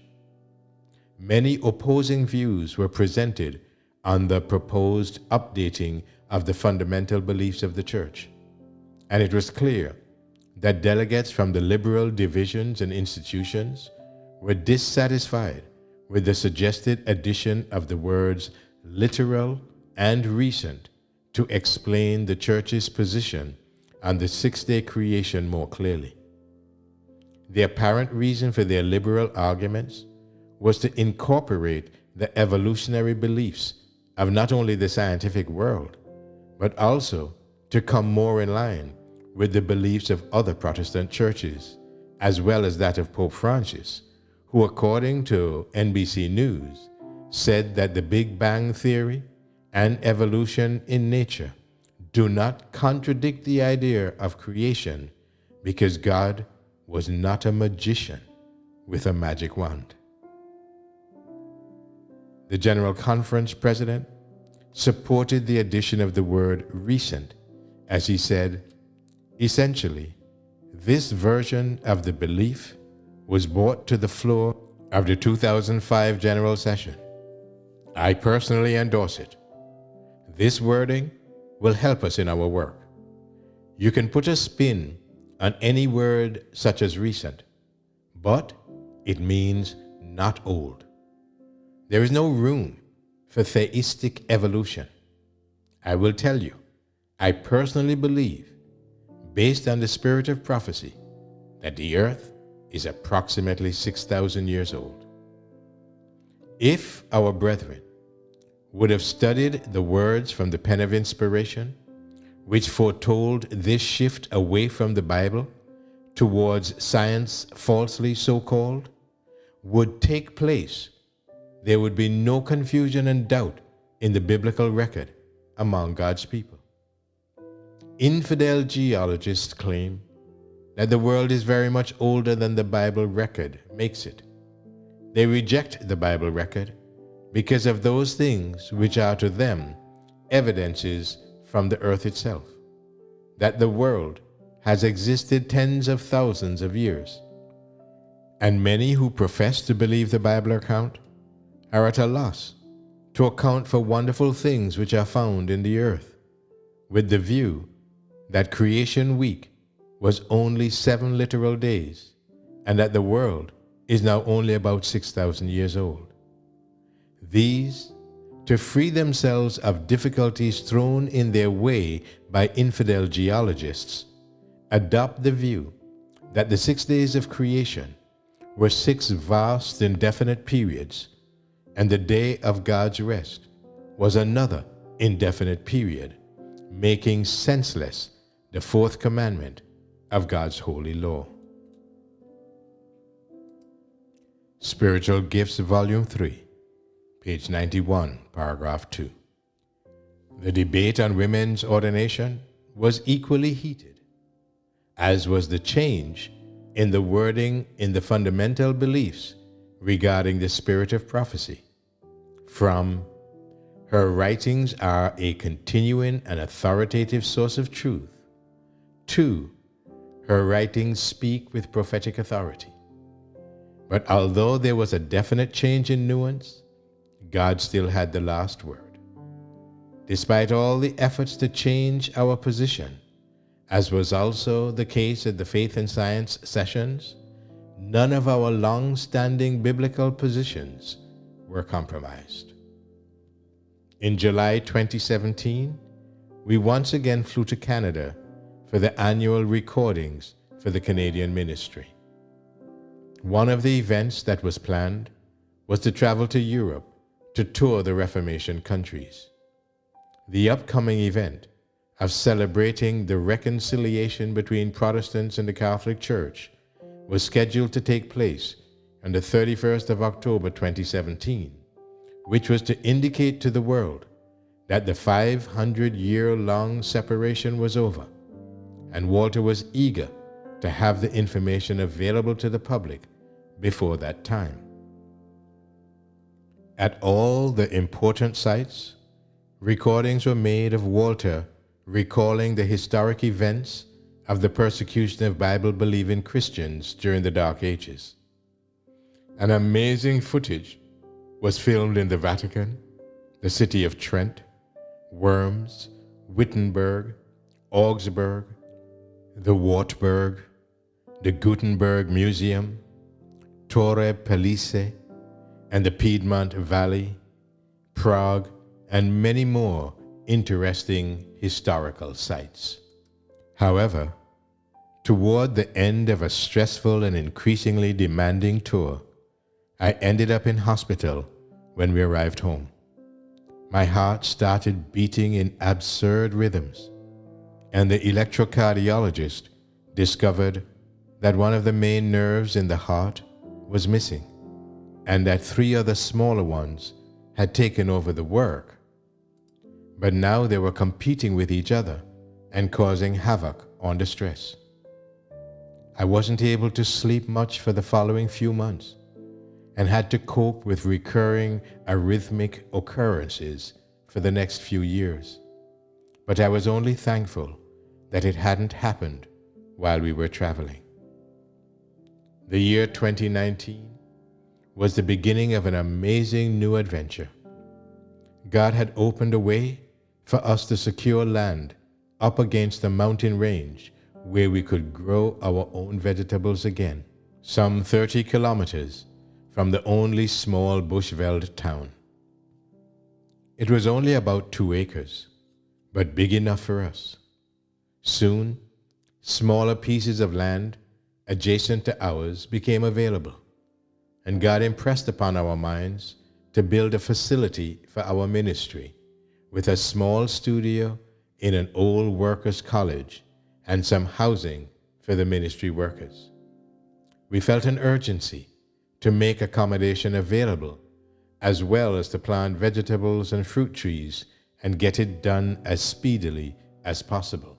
Many opposing views were presented on the proposed updating of the fundamental beliefs of the church, and it was clear that delegates from the liberal divisions and institutions were dissatisfied with the suggested addition of the words literal and recent to explain the church's position on the six-day creation more clearly. The apparent reason for their liberal arguments was to incorporate the evolutionary beliefs of not only the scientific world, but also to come more in line with the beliefs of other Protestant churches, as well as that of Pope Francis, who, according to NBC News, said that the Big Bang Theory and evolution in nature do not contradict the idea of creation because God was not a magician with a magic wand. The General Conference president supported the addition of the word recent, as he said, essentially, this version of the belief was brought to the floor of the 2005 General Session. I personally endorse it. This wording will help us in our work. You can put a spin on any word such as recent, but it means not old. There is no room for theistic evolution. I will tell you, I personally believe, based on the spirit of prophecy, that the earth is approximately 6,000 years old. If our brethren would have studied the words from the pen of inspiration, which foretold this shift away from the Bible towards science falsely so-called, would take place, there would be no confusion and doubt in the biblical record among God's people. Infidel geologists claim that the world is very much older than the Bible record makes it. They reject the Bible record because of those things which are to them evidences from the earth itself, that the world has existed tens of thousands of years. And many who profess to believe the Bible account are at a loss to account for wonderful things which are found in the earth, with the view that creation week was only 7 literal days, and that the world is now only about 6,000 years old. These, to free themselves of difficulties thrown in their way by infidel geologists, adopt the view that the 6 days of creation were 6 vast indefinite periods, and the day of God's rest was another indefinite period, making senseless the 4th commandment of God's holy law. Spiritual Gifts, Volume 3, page 91, paragraph 2. The debate on women's ordination was equally heated, as was the change in the wording in the fundamental beliefs regarding the spirit of prophecy, from "her writings are a continuing and authoritative source of truth" to "her writings speak with prophetic authority." But although there was a definite change in nuance, God still had the last word. Despite all the efforts to change our position, as was also the case at the Faith and Science sessions, none of our long-standing biblical positions were compromised. In July 2017, we once again flew to Canada for the annual recordings for the Canadian ministry. One of the events that was planned was to travel to Europe to tour the Reformation countries. The upcoming event of celebrating the reconciliation between Protestants and the Catholic Church was scheduled to take place on the 31st of October 2017, which was to indicate to the world that the 500-year-long separation was over, and Walter was eager to have the information available to the public before that time. At all the important sites, recordings were made of Walter recalling the historic events of the persecution of Bible-believing Christians during the Dark Ages. An amazing footage was filmed in the Vatican, the city of Trent, Worms, Wittenberg, Augsburg, the Wartburg, the Gutenberg Museum, Torre Pellice, and the Piedmont Valley, Prague, and many more interesting historical sites. However, toward the end of a stressful and increasingly demanding tour, I ended up in hospital when we arrived home. My heart started beating in absurd rhythms, and the electrocardiologist discovered that one of the main nerves in the heart was missing, and that 3 other smaller ones had taken over the work. But now they were competing with each other and causing havoc on the stress. I wasn't able to sleep much for the following few months, and had to cope with recurring arrhythmic occurrences for the next few years. But I was only thankful that it hadn't happened while we were traveling. The year 2019 was the beginning of an amazing new adventure. God had opened a way for us to secure land up against a mountain range where we could grow our own vegetables again, some 30 kilometers from the only small bushveld town. It was only about 2 acres, but big enough for us. Soon, smaller pieces of land adjacent to ours became available, and God impressed upon our minds to build a facility for our ministry with a small studio in an old workers' college and some housing for the ministry workers. We felt an urgency to make accommodation available, as well as to plant vegetables and fruit trees and get it done as speedily as possible.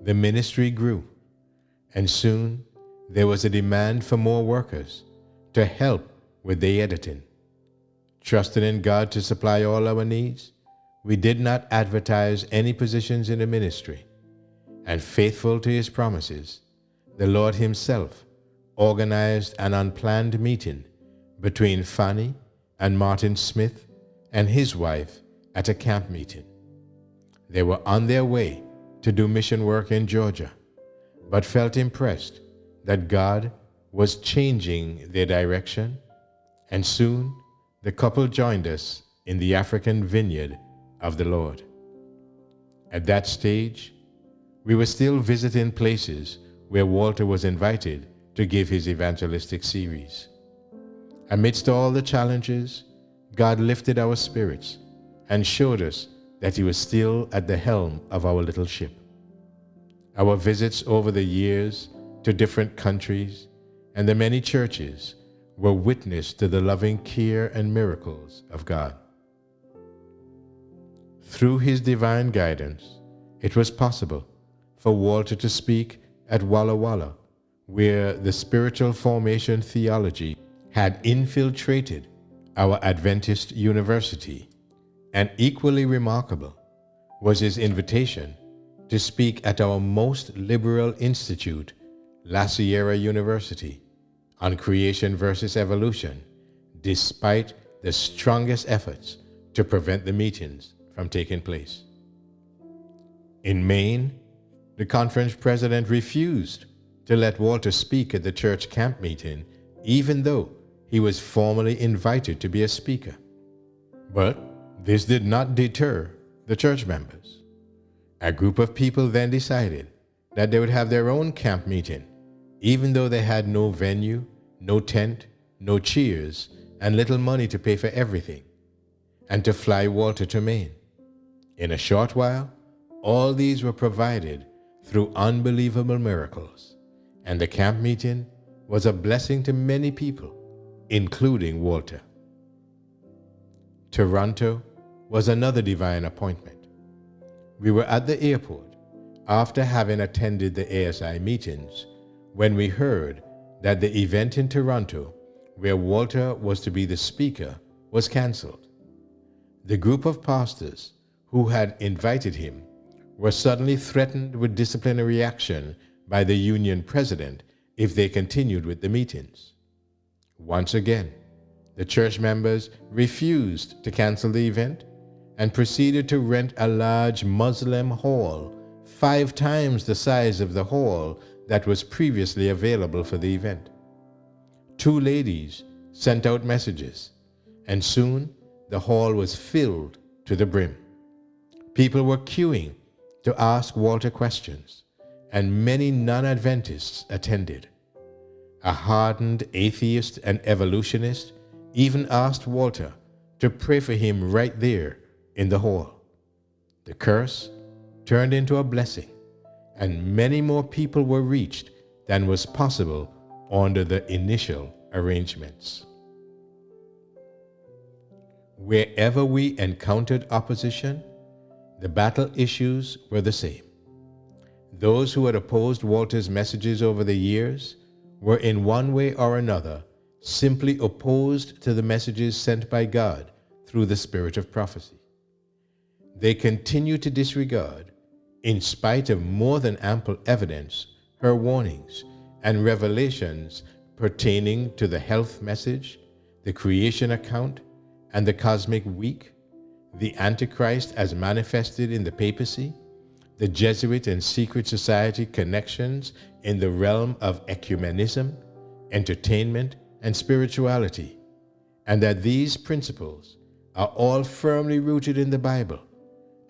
The ministry grew, and soon there was a demand for more workers to help with the editing. Trusting in God to supply all our needs, we did not advertise any positions in the ministry, and faithful to his promises, the Lord himself organized an unplanned meeting between Fanny and Martin Smith and his wife at a camp meeting. They were on their way to do mission work in Georgia, but felt impressed that God was changing their direction, and soon the couple joined us in the African vineyard of the Lord. At that stage, we were still visiting places where Walter was invited to give his evangelistic series. Amidst all the challenges, God lifted our spirits and showed us that he was still at the helm of our little ship. Our visits over the years to different countries and the many churches were witness to the loving care and miracles of God. Through his divine guidance, it was possible for Walter to speak at Walla Walla, where the spiritual formation theology had infiltrated our Adventist university, and equally remarkable was his invitation to speak at our most liberal institute, La Sierra University, on creation versus evolution, despite the strongest efforts to prevent the meetings from taking place. In Maine, the conference president refused to let Walter speak at the church camp meeting, even though he was formally invited to be a speaker. But this did not deter the church members. A group of people then decided that they would have their own camp meeting, even though they had no venue, no tent, no cheers, and little money to pay for everything, and to fly Walter to Maine. In a short while, all these were provided through unbelievable miracles, and the camp meeting was a blessing to many people, including Walter. Toronto was another divine appointment. We were at the airport after having attended the ASI meetings when we heard that the event in Toronto, where Walter was to be the speaker, was cancelled. The group of pastors who had invited him were suddenly threatened with disciplinary action by the union president if they continued with the meetings. Once again, the church members refused to cancel the event and proceeded to rent a large Muslim hall, 5 times the size of the hall that was previously available for the event. 2 ladies sent out messages, and soon the hall was filled to the brim. People were queuing to ask Walter questions, and many non-Adventists attended. A hardened atheist and evolutionist even asked Walter to pray for him right there in the hall. The curse turned into a blessing, and many more people were reached than was possible under the initial arrangements. Wherever we encountered opposition, the battle issues were the same. Those who had opposed Walter's messages over the years were in one way or another simply opposed to the messages sent by God through the spirit of prophecy. They continue to disregard, in spite of more than ample evidence, her warnings and revelations pertaining to the health message, the creation account, and the cosmic week, the Antichrist as manifested in the papacy, the Jesuit and secret society connections in the realm of ecumenism, entertainment, and spirituality, and that these principles are all firmly rooted in the Bible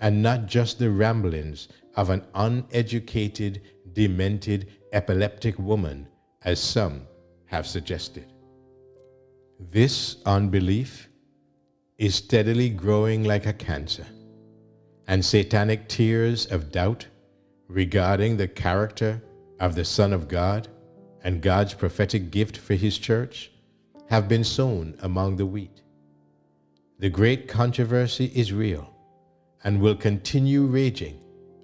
and not just the ramblings of an uneducated, demented, epileptic woman, as some have suggested. This unbelief is steadily growing like a cancer, and satanic tears of doubt regarding the character of the Son of God and God's prophetic gift for His church have been sown among the wheat. The great controversy is real and will continue raging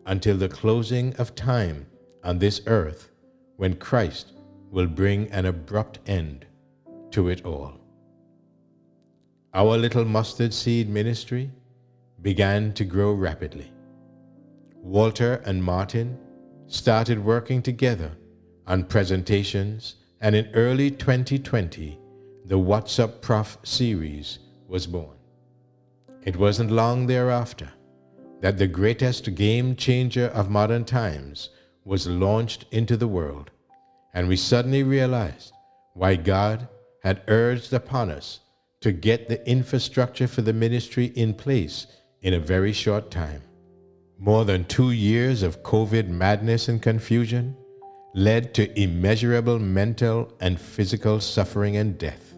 until the closing of time on this earth, when Christ will bring an abrupt end to it all. Our little mustard seed ministry began to grow rapidly. Walter and Martin started working together on presentations, and in early 2020, the What's Up Prof series was born. It wasn't long thereafter that the greatest game changer of modern times was launched into the world, and we suddenly realized why God had urged upon us to get the infrastructure for the ministry in place in a very short time. More than 2 years of COVID madness and confusion led to immeasurable mental and physical suffering and death.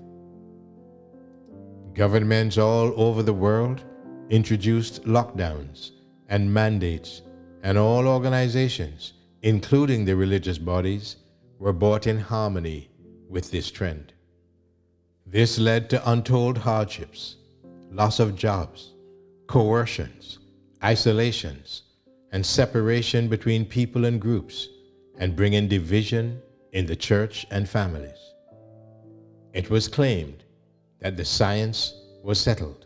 Governments all over the world introduced lockdowns and mandates, and all organizations, including the religious bodies, were brought in harmony with this trend. This led to untold hardships, loss of jobs, coercions, isolations, and separation between people and groups, and bringing division in the church and families. It was claimed that the science was settled,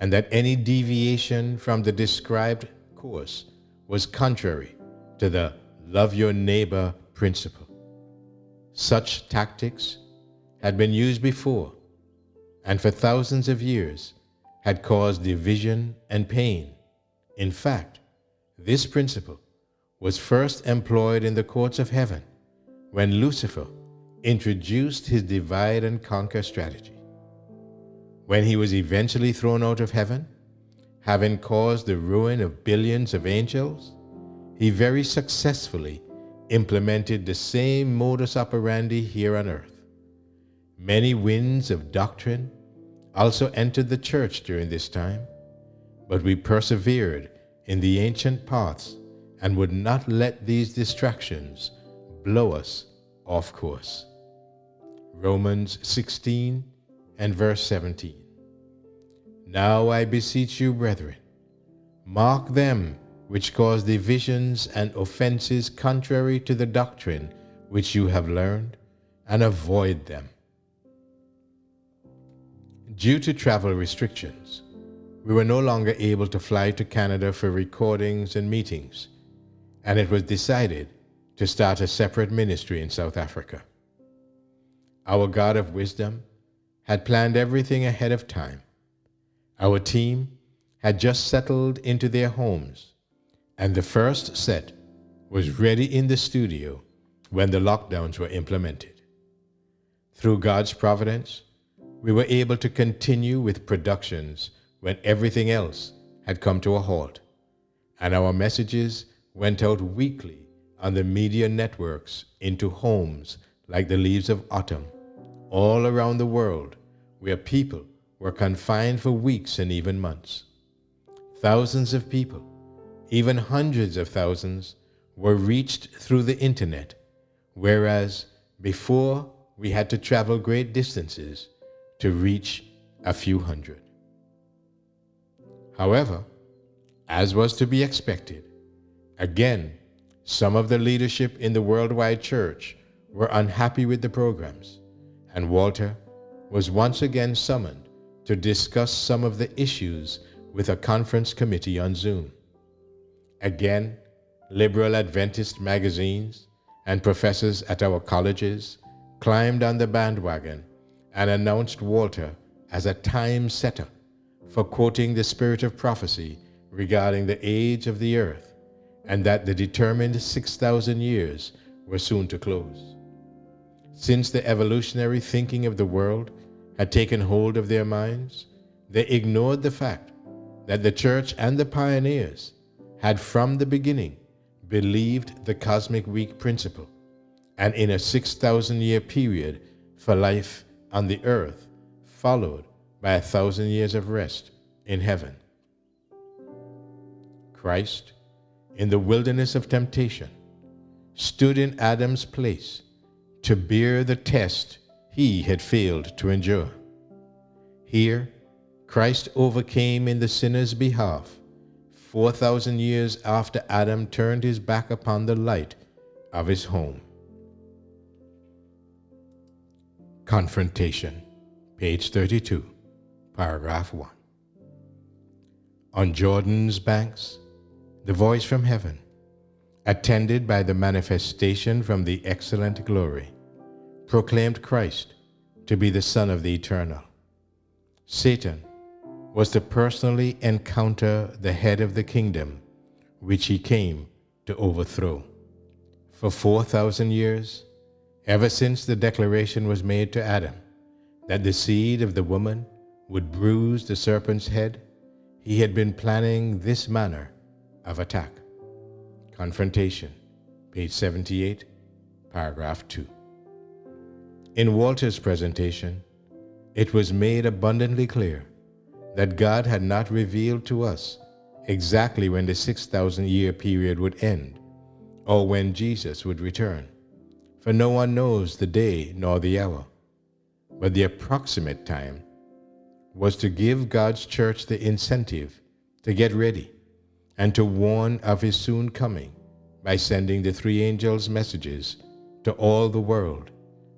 and that any deviation from the described course was contrary to the love your neighbor principle. Such tactics had been used before, and for thousands of years had caused division and pain. In fact, this principle was first employed in the courts of heaven when Lucifer introduced his divide and conquer strategy. When he was eventually thrown out of heaven, having caused the ruin of billions of angels, he very successfully implemented the same modus operandi here on earth. Many winds of doctrine also entered the church during this time, but we persevered in the ancient paths and would not let these distractions blow us off course. Romans 16 and verse 17. Now I beseech you, brethren, mark them which cause divisions and offenses contrary to the doctrine which you have learned, and avoid them. Due to travel restrictions, we were no longer able to fly to Canada for recordings and meetings, and it was decided to start a separate ministry in South Africa. Our God of wisdom had planned everything ahead of time. Our team had just settled into their homes, and the first set was ready in the studio when the lockdowns were implemented. Through God's providence, we were able to continue with productions when everything else had come to a halt, and our messages went out weekly on the media networks into homes like the leaves of autumn, all around the world, where people were confined for weeks and even months. Thousands of people, even hundreds of thousands, were reached through the internet, whereas before we had to travel great distances to reach a few hundred. However, as was to be expected, again, some of the leadership in the worldwide church were unhappy with the programs, and Walter was once again summoned to discuss some of the issues with a conference committee on Zoom. Again, liberal Adventist magazines and professors at our colleges climbed on the bandwagon and announced Walter as a time setter for quoting the spirit of prophecy regarding the age of the earth, and that the determined 6,000 years were soon to close. Since the evolutionary thinking of the world had taken hold of their minds, they ignored the fact that the church and the pioneers had from the beginning believed the cosmic week principle, and in a 6,000-year period for life on the earth, followed by 1,000 years of rest in heaven. Christ, in the wilderness of temptation, stood in Adam's place to bear the test he had failed to endure. Here, Christ overcame in the sinner's behalf 4,000 years after Adam turned his back upon the light of his home. Confrontation, page 32, paragraph 1. On Jordan's banks, the voice from heaven, attended by the manifestation from the excellent glory, proclaimed Christ to be the Son of the Eternal. Satan was to personally encounter the head of the kingdom which he came to overthrow. For 4,000 years, ever since the declaration was made to Adam that the seed of the woman would bruise the serpent's head, he had been planning this manner of attack. Confrontation, page 78, paragraph 2. In Walter's presentation, it was made abundantly clear that God had not revealed to us exactly when the 6,000-year period would end or when Jesus would return, for no one knows the day nor the hour. But the approximate time was to give God's church the incentive to get ready and to warn of his soon coming by sending the three angels' messages to all the world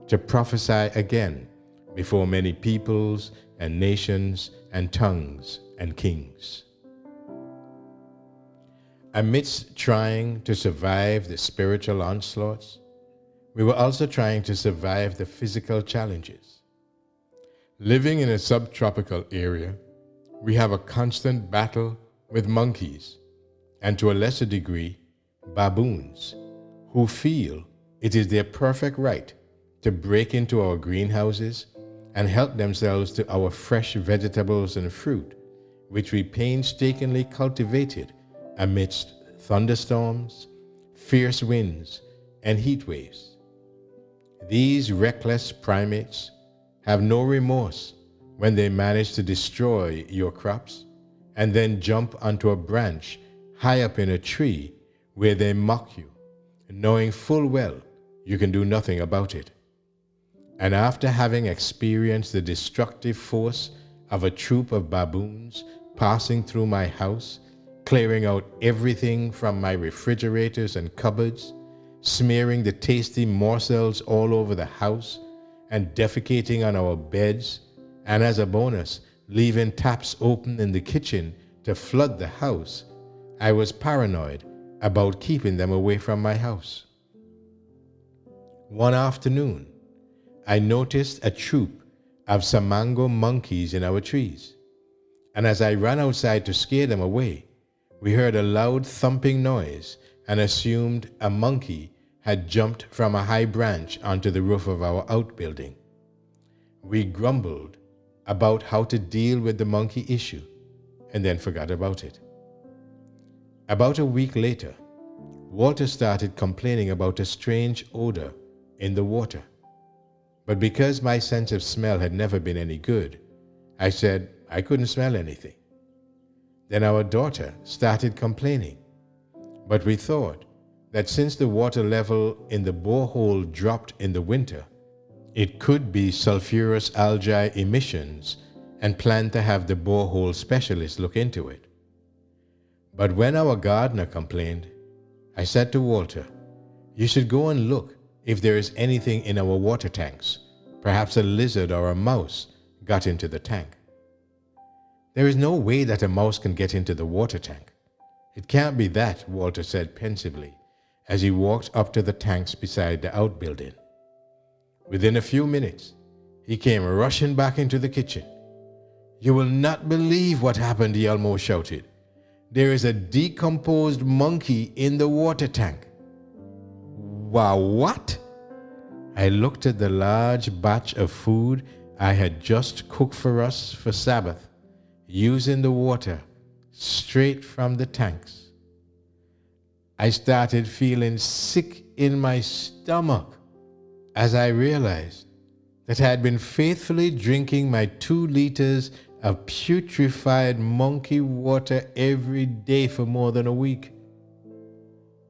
to prophesy again before many peoples and nations and tongues and kings. Amidst trying to survive the spiritual onslaughts, we were also trying to survive the physical challenges. Living in a subtropical area, we have a constant battle with monkeys, and to a lesser degree, baboons, who feel it is their perfect right to break into our greenhouses and help themselves to our fresh vegetables and fruit, which we painstakingly cultivated amidst thunderstorms, fierce winds, and heat waves. These reckless primates have no remorse when they manage to destroy your crops and then jump onto a branch high up in a tree where they mock you, knowing full well you can do nothing about it. And after having experienced the destructive force of a troop of baboons passing through my house, clearing out everything from my refrigerators and cupboards, smearing the tasty morsels all over the house, and defecating on our beds, and as a bonus, leaving taps open in the kitchen to flood the house, I was paranoid about keeping them away from my house. One afternoon, I noticed a troop of samango monkeys in our trees, and as I ran outside to scare them away, we heard a loud thumping noise and assumed a monkey had jumped from a high branch onto the roof of our outbuilding. We grumbled about how to deal with the monkey issue and then forgot about it. About a week later, Walter started complaining about a strange odor in the water. But because my sense of smell had never been any good, I said I couldn't smell anything. Then our daughter started complaining, but we thought that since the water level in the borehole dropped in the winter, it could be sulfurous algae emissions, and planned to have the borehole specialist look into it. But when our gardener complained, I said to Walter, "You should go and look if there is anything in our water tanks. Perhaps a lizard or a mouse got into the tank." "There is no way that a mouse can get into the water tank. It can't be that," Walter said pensively as he walked up to the tanks beside the outbuilding. Within a few minutes, he came rushing back into the kitchen. "You will not believe what happened," he almost shouted. "There is a decomposed monkey in the water tank." "Wow, what?" I looked at the large batch of food I had just cooked for us for Sabbath, using the water straight from the tanks. I started feeling sick in my stomach as I realized that I had been faithfully drinking my 2 liters of putrefied monkey water every day for more than a week.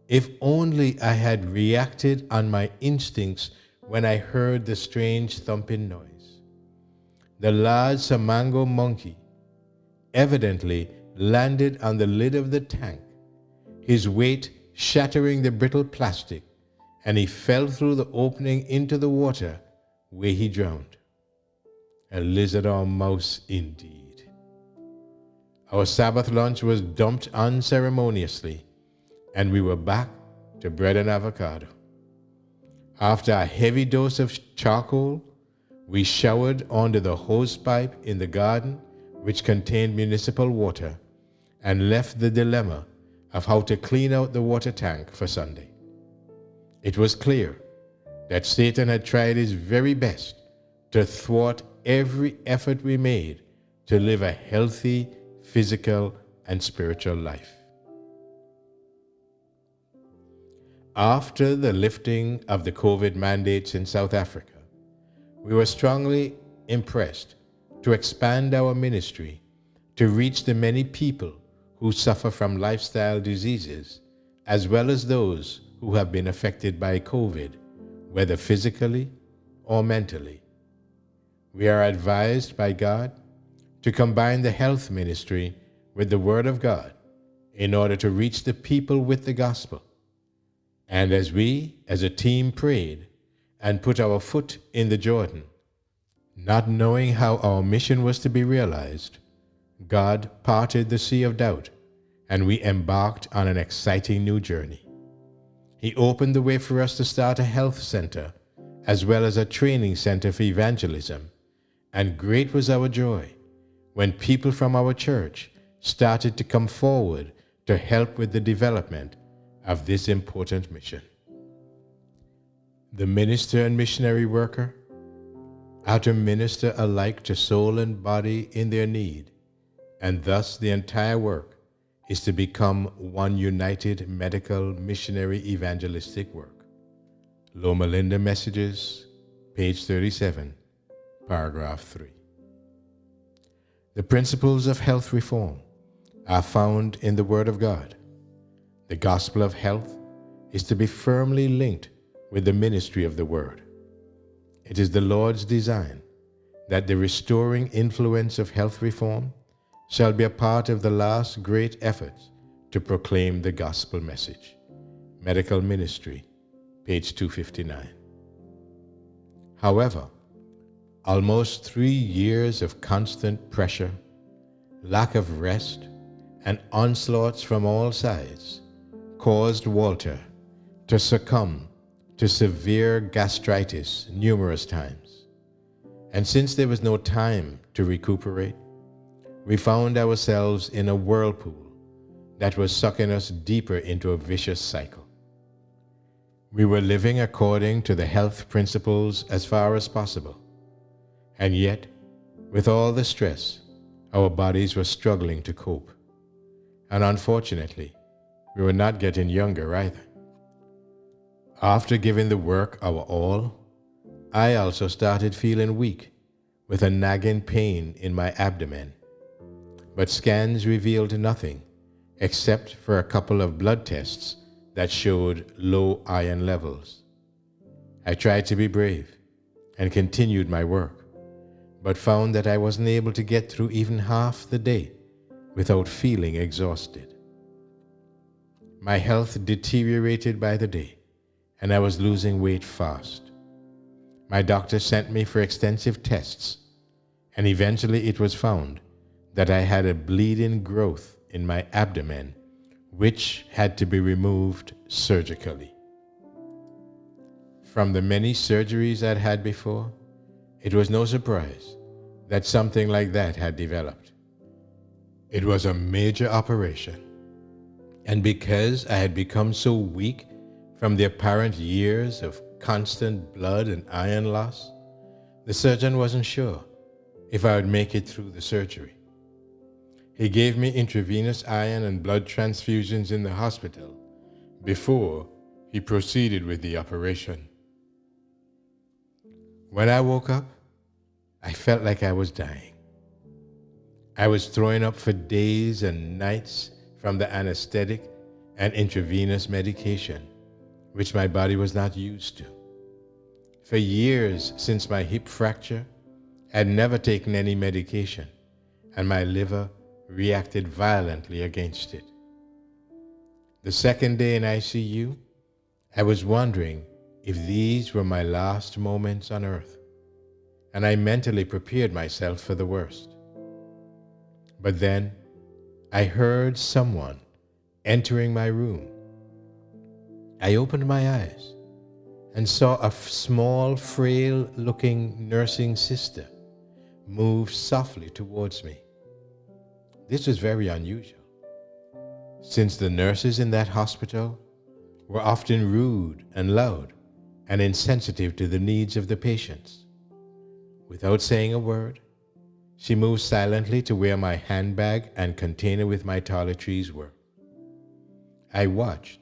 If only I had reacted on my instincts when I heard the strange thumping noise. The large Samango monkey evidently landed on the lid of the tank, his weight shattering the brittle plastic, and he fell through the opening into the water where he drowned. A lizard or mouse indeed. Our Sabbath lunch was dumped unceremoniously, and we were back to bread and avocado. After a heavy dose of charcoal, we showered under the hose pipe in the garden, which contained municipal water, and left the dilemma of how to clean out the water tank for Sunday. It was clear that Satan had tried his very best to thwart every effort we made to live a healthy physical and spiritual life. After the lifting of the COVID mandates in South Africa, we were strongly impressed to expand our ministry to reach the many people who suffer from lifestyle diseases, as well as those who have been affected by COVID, whether physically or mentally. We are advised by God to combine the health ministry with the Word of God in order to reach the people with the gospel. And as we, as a team, prayed and put our foot in the Jordan, not knowing how our mission was to be realized, God parted the sea of doubt, and we embarked on an exciting new journey. He opened the way for us to start a health center, as well as a training center for evangelism, and great was our joy when people from our church started to come forward to help with the development of this important mission. The minister and missionary worker are to minister alike to soul and body in their need, and thus the entire work is to become one united medical missionary evangelistic work. Loma Linda Messages, page 37, paragraph 3. The principles of health reform are found in the Word of God. The gospel of health is to be firmly linked with the ministry of the Word. It is the Lord's design that the restoring influence of health reform shall be a part of the last great efforts to proclaim the gospel message. Medical Ministry, page 259. However, almost 3 years of constant pressure, lack of rest, and onslaughts from all sides caused Walter to succumb to severe gastritis numerous times. And since there was no time to recuperate, we found ourselves in a whirlpool that was sucking us deeper into a vicious cycle. We were living according to the health principles as far as possible, and yet, with all the stress, our bodies were struggling to cope. And unfortunately, we were not getting younger either. After giving the work our all, I also started feeling weak with a nagging pain in my abdomen. But scans revealed nothing except for a couple of blood tests that showed low iron levels. I tried to be brave and continued my work, but found that I wasn't able to get through even half the day without feeling exhausted. My health deteriorated by the day, and I was losing weight fast. My doctor sent me for extensive tests, and eventually it was found that I had a bleeding growth in my abdomen, which had to be removed surgically. From the many surgeries I'd had before, it was no surprise that something like that had developed. It was a major operation, and because I had become so weak from the apparent years of constant blood and iron loss, the surgeon wasn't sure if I would make it through the surgery. He gave me intravenous iron and blood transfusions in the hospital before he proceeded with the operation. When I woke up, I felt like I was dying. I was throwing up for days and nights from the anesthetic and intravenous medication, which my body was not used to. For years since my hip fracture, I had never taken any medication, and my liver reacted violently against it. The second day in ICU, I was wondering if these were my last moments on earth, and I mentally prepared myself for the worst. But then I heard someone entering my room. I opened my eyes and saw a small, frail-looking nursing sister move softly towards me. This was very unusual, since the nurses in that hospital were often rude and loud and insensitive to the needs of the patients. Without saying a word, she moved silently to where my handbag and container with my toiletries were. I watched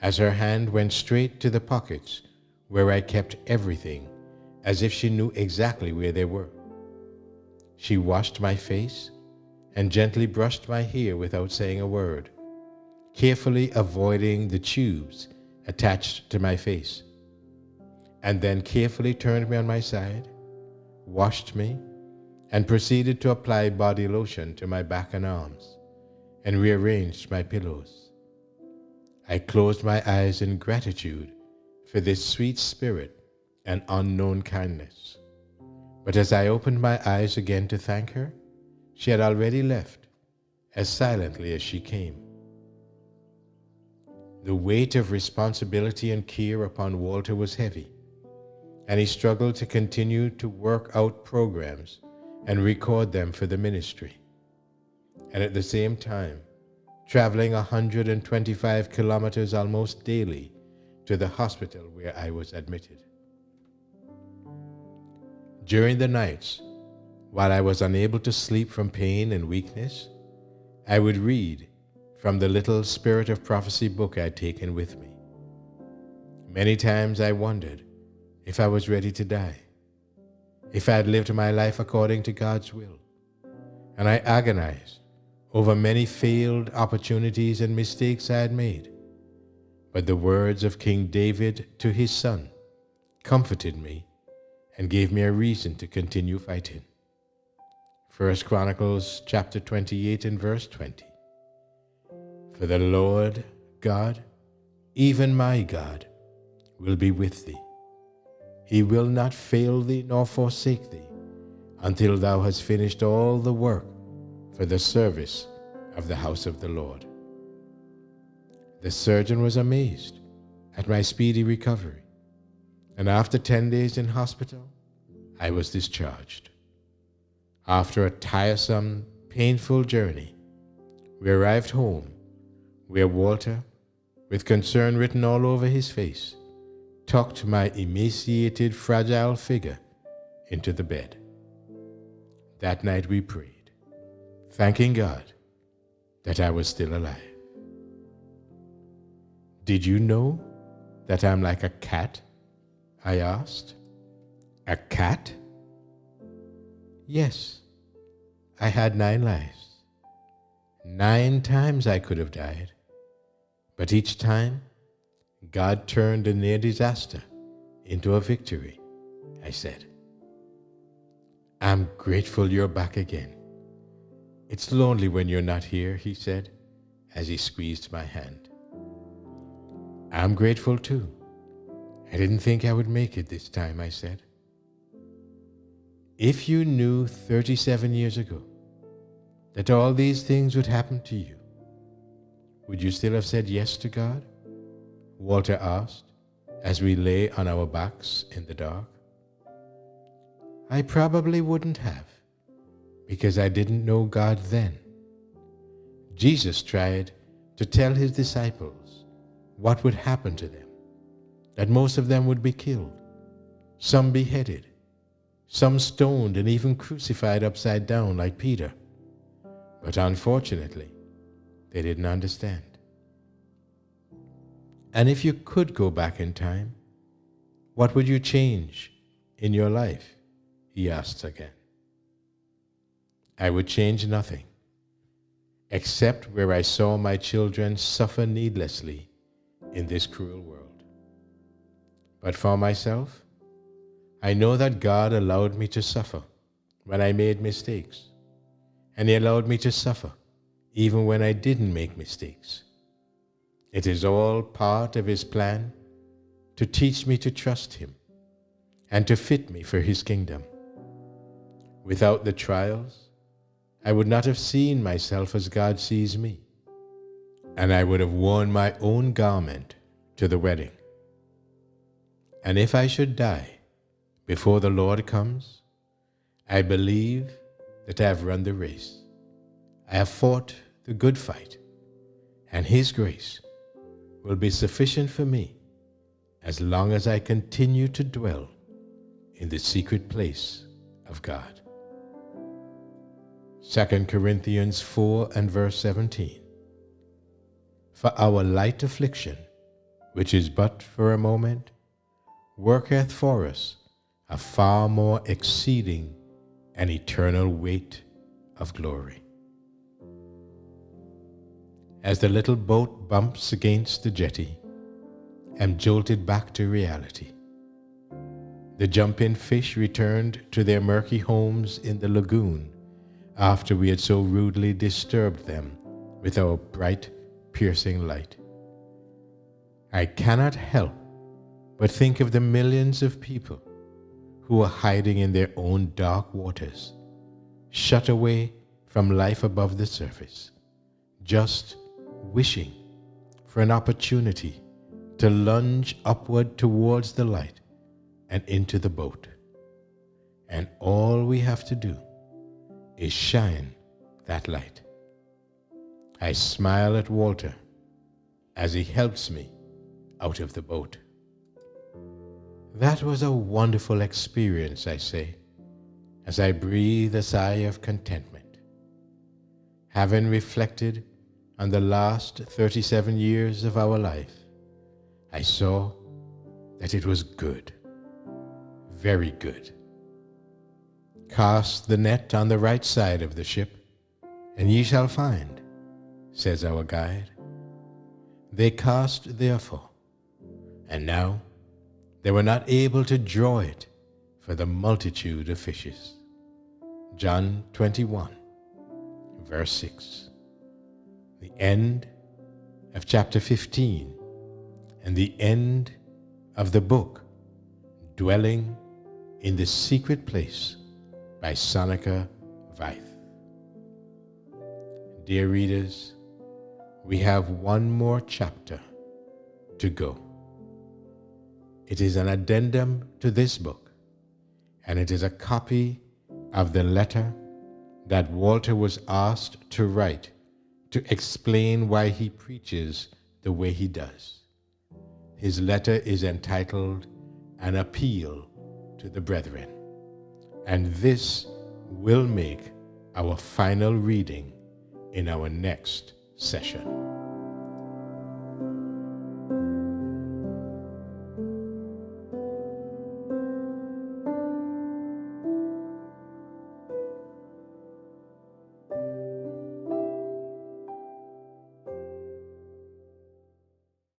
as her hand went straight to the pockets where I kept everything, as if she knew exactly where they were. She washed my face and gently brushed my hair without saying a word, carefully avoiding the tubes attached to my face, and then carefully turned me on my side, washed me, and proceeded to apply body lotion to my back and arms, and rearranged my pillows. I closed my eyes in gratitude for this sweet spirit and unknown kindness. But as I opened my eyes again to thank her, she had already left, as silently as she came. The weight of responsibility and care upon Walter was heavy, and he struggled to continue to work out programs and record them for the ministry, and at the same time, traveling 125 kilometers almost daily to the hospital where I was admitted. During the nights, while I was unable to sleep from pain and weakness, I would read from the little Spirit of Prophecy book I had taken with me. Many times I wondered if I was ready to die, if I had lived my life according to God's will, and I agonized over many failed opportunities and mistakes I had made. But the words of King David to his son comforted me and gave me a reason to continue fighting. 1 Chronicles chapter 28 and verse 20. For the Lord God, even my God, will be with thee. He will not fail thee nor forsake thee until thou hast finished all the work for the service of the house of the Lord. The surgeon was amazed at my speedy recovery, and after 10 days in hospital, I was discharged. After a tiresome, painful journey, we arrived home, where Walter, with concern written all over his face, tucked my emaciated, fragile figure into the bed. That night we prayed, thanking God that I was still alive. Did you know that I'm like a cat? I asked. A cat? Yes, I had 9 lives. 9 times I could have died, but each time God turned a near disaster into a victory, I said. I'm grateful you're back again. It's lonely when you're not here, he said, as he squeezed my hand. I'm grateful too. I didn't think I would make it this time, I said. If you knew 37 years ago that all these things would happen to you, would you still have said yes to God? Walter asked as we lay on our backs in the dark. I probably wouldn't have, because I didn't know God then. Jesus tried to tell his disciples what would happen to them, that most of them would be killed, some beheaded, some stoned and even crucified upside down like Peter. But unfortunately, they didn't understand. And if you could go back in time, what would you change in your life? He asks again. I would change nothing, except where I saw my children suffer needlessly in this cruel world. But for myself, I know that God allowed me to suffer when I made mistakes, and He allowed me to suffer even when I didn't make mistakes. It is all part of His plan to teach me to trust Him and to fit me for His kingdom. Without the trials, I would not have seen myself as God sees me, and I would have worn my own garment to the wedding. And if I should die before the Lord comes, I believe that I have run the race. I have fought the good fight, and His grace will be sufficient for me as long as I continue to dwell in the secret place of God. 2 Corinthians 4 and verse 17. For our light affliction, which is but for a moment, worketh for us a far more exceeding and eternal weight of glory. As the little boat bumps against the jetty, and jolted back to reality, the jumping fish returned to their murky homes in the lagoon after we had so rudely disturbed them with our bright, piercing light. I cannot help but think of the millions of people who are hiding in their own dark waters, shut away from life above the surface, just wishing for an opportunity to lunge upward towards the light and into the boat. And all we have to do is shine that light. I smile at Walter as he helps me out of the boat. That was a wonderful experience, I say, as I breathe a sigh of contentment. Having reflected on the last 37 years of our life, I saw that it was good, very good. Cast the net on the right side of the ship, and ye shall find, says our guide. They cast therefore, and now they were not able to draw it for the multitude of fishes. John 21, verse 6. The end of chapter 15 and the end of the book, Dwelling in the Secret Place by Sonica, Veith. Dear readers, we have one more chapter to go. It is an addendum to this book, and it is a copy of the letter that Walter was asked to write to explain why he preaches the way he does. His letter is entitled An Appeal to the Brethren, and this will make our final reading in our next session.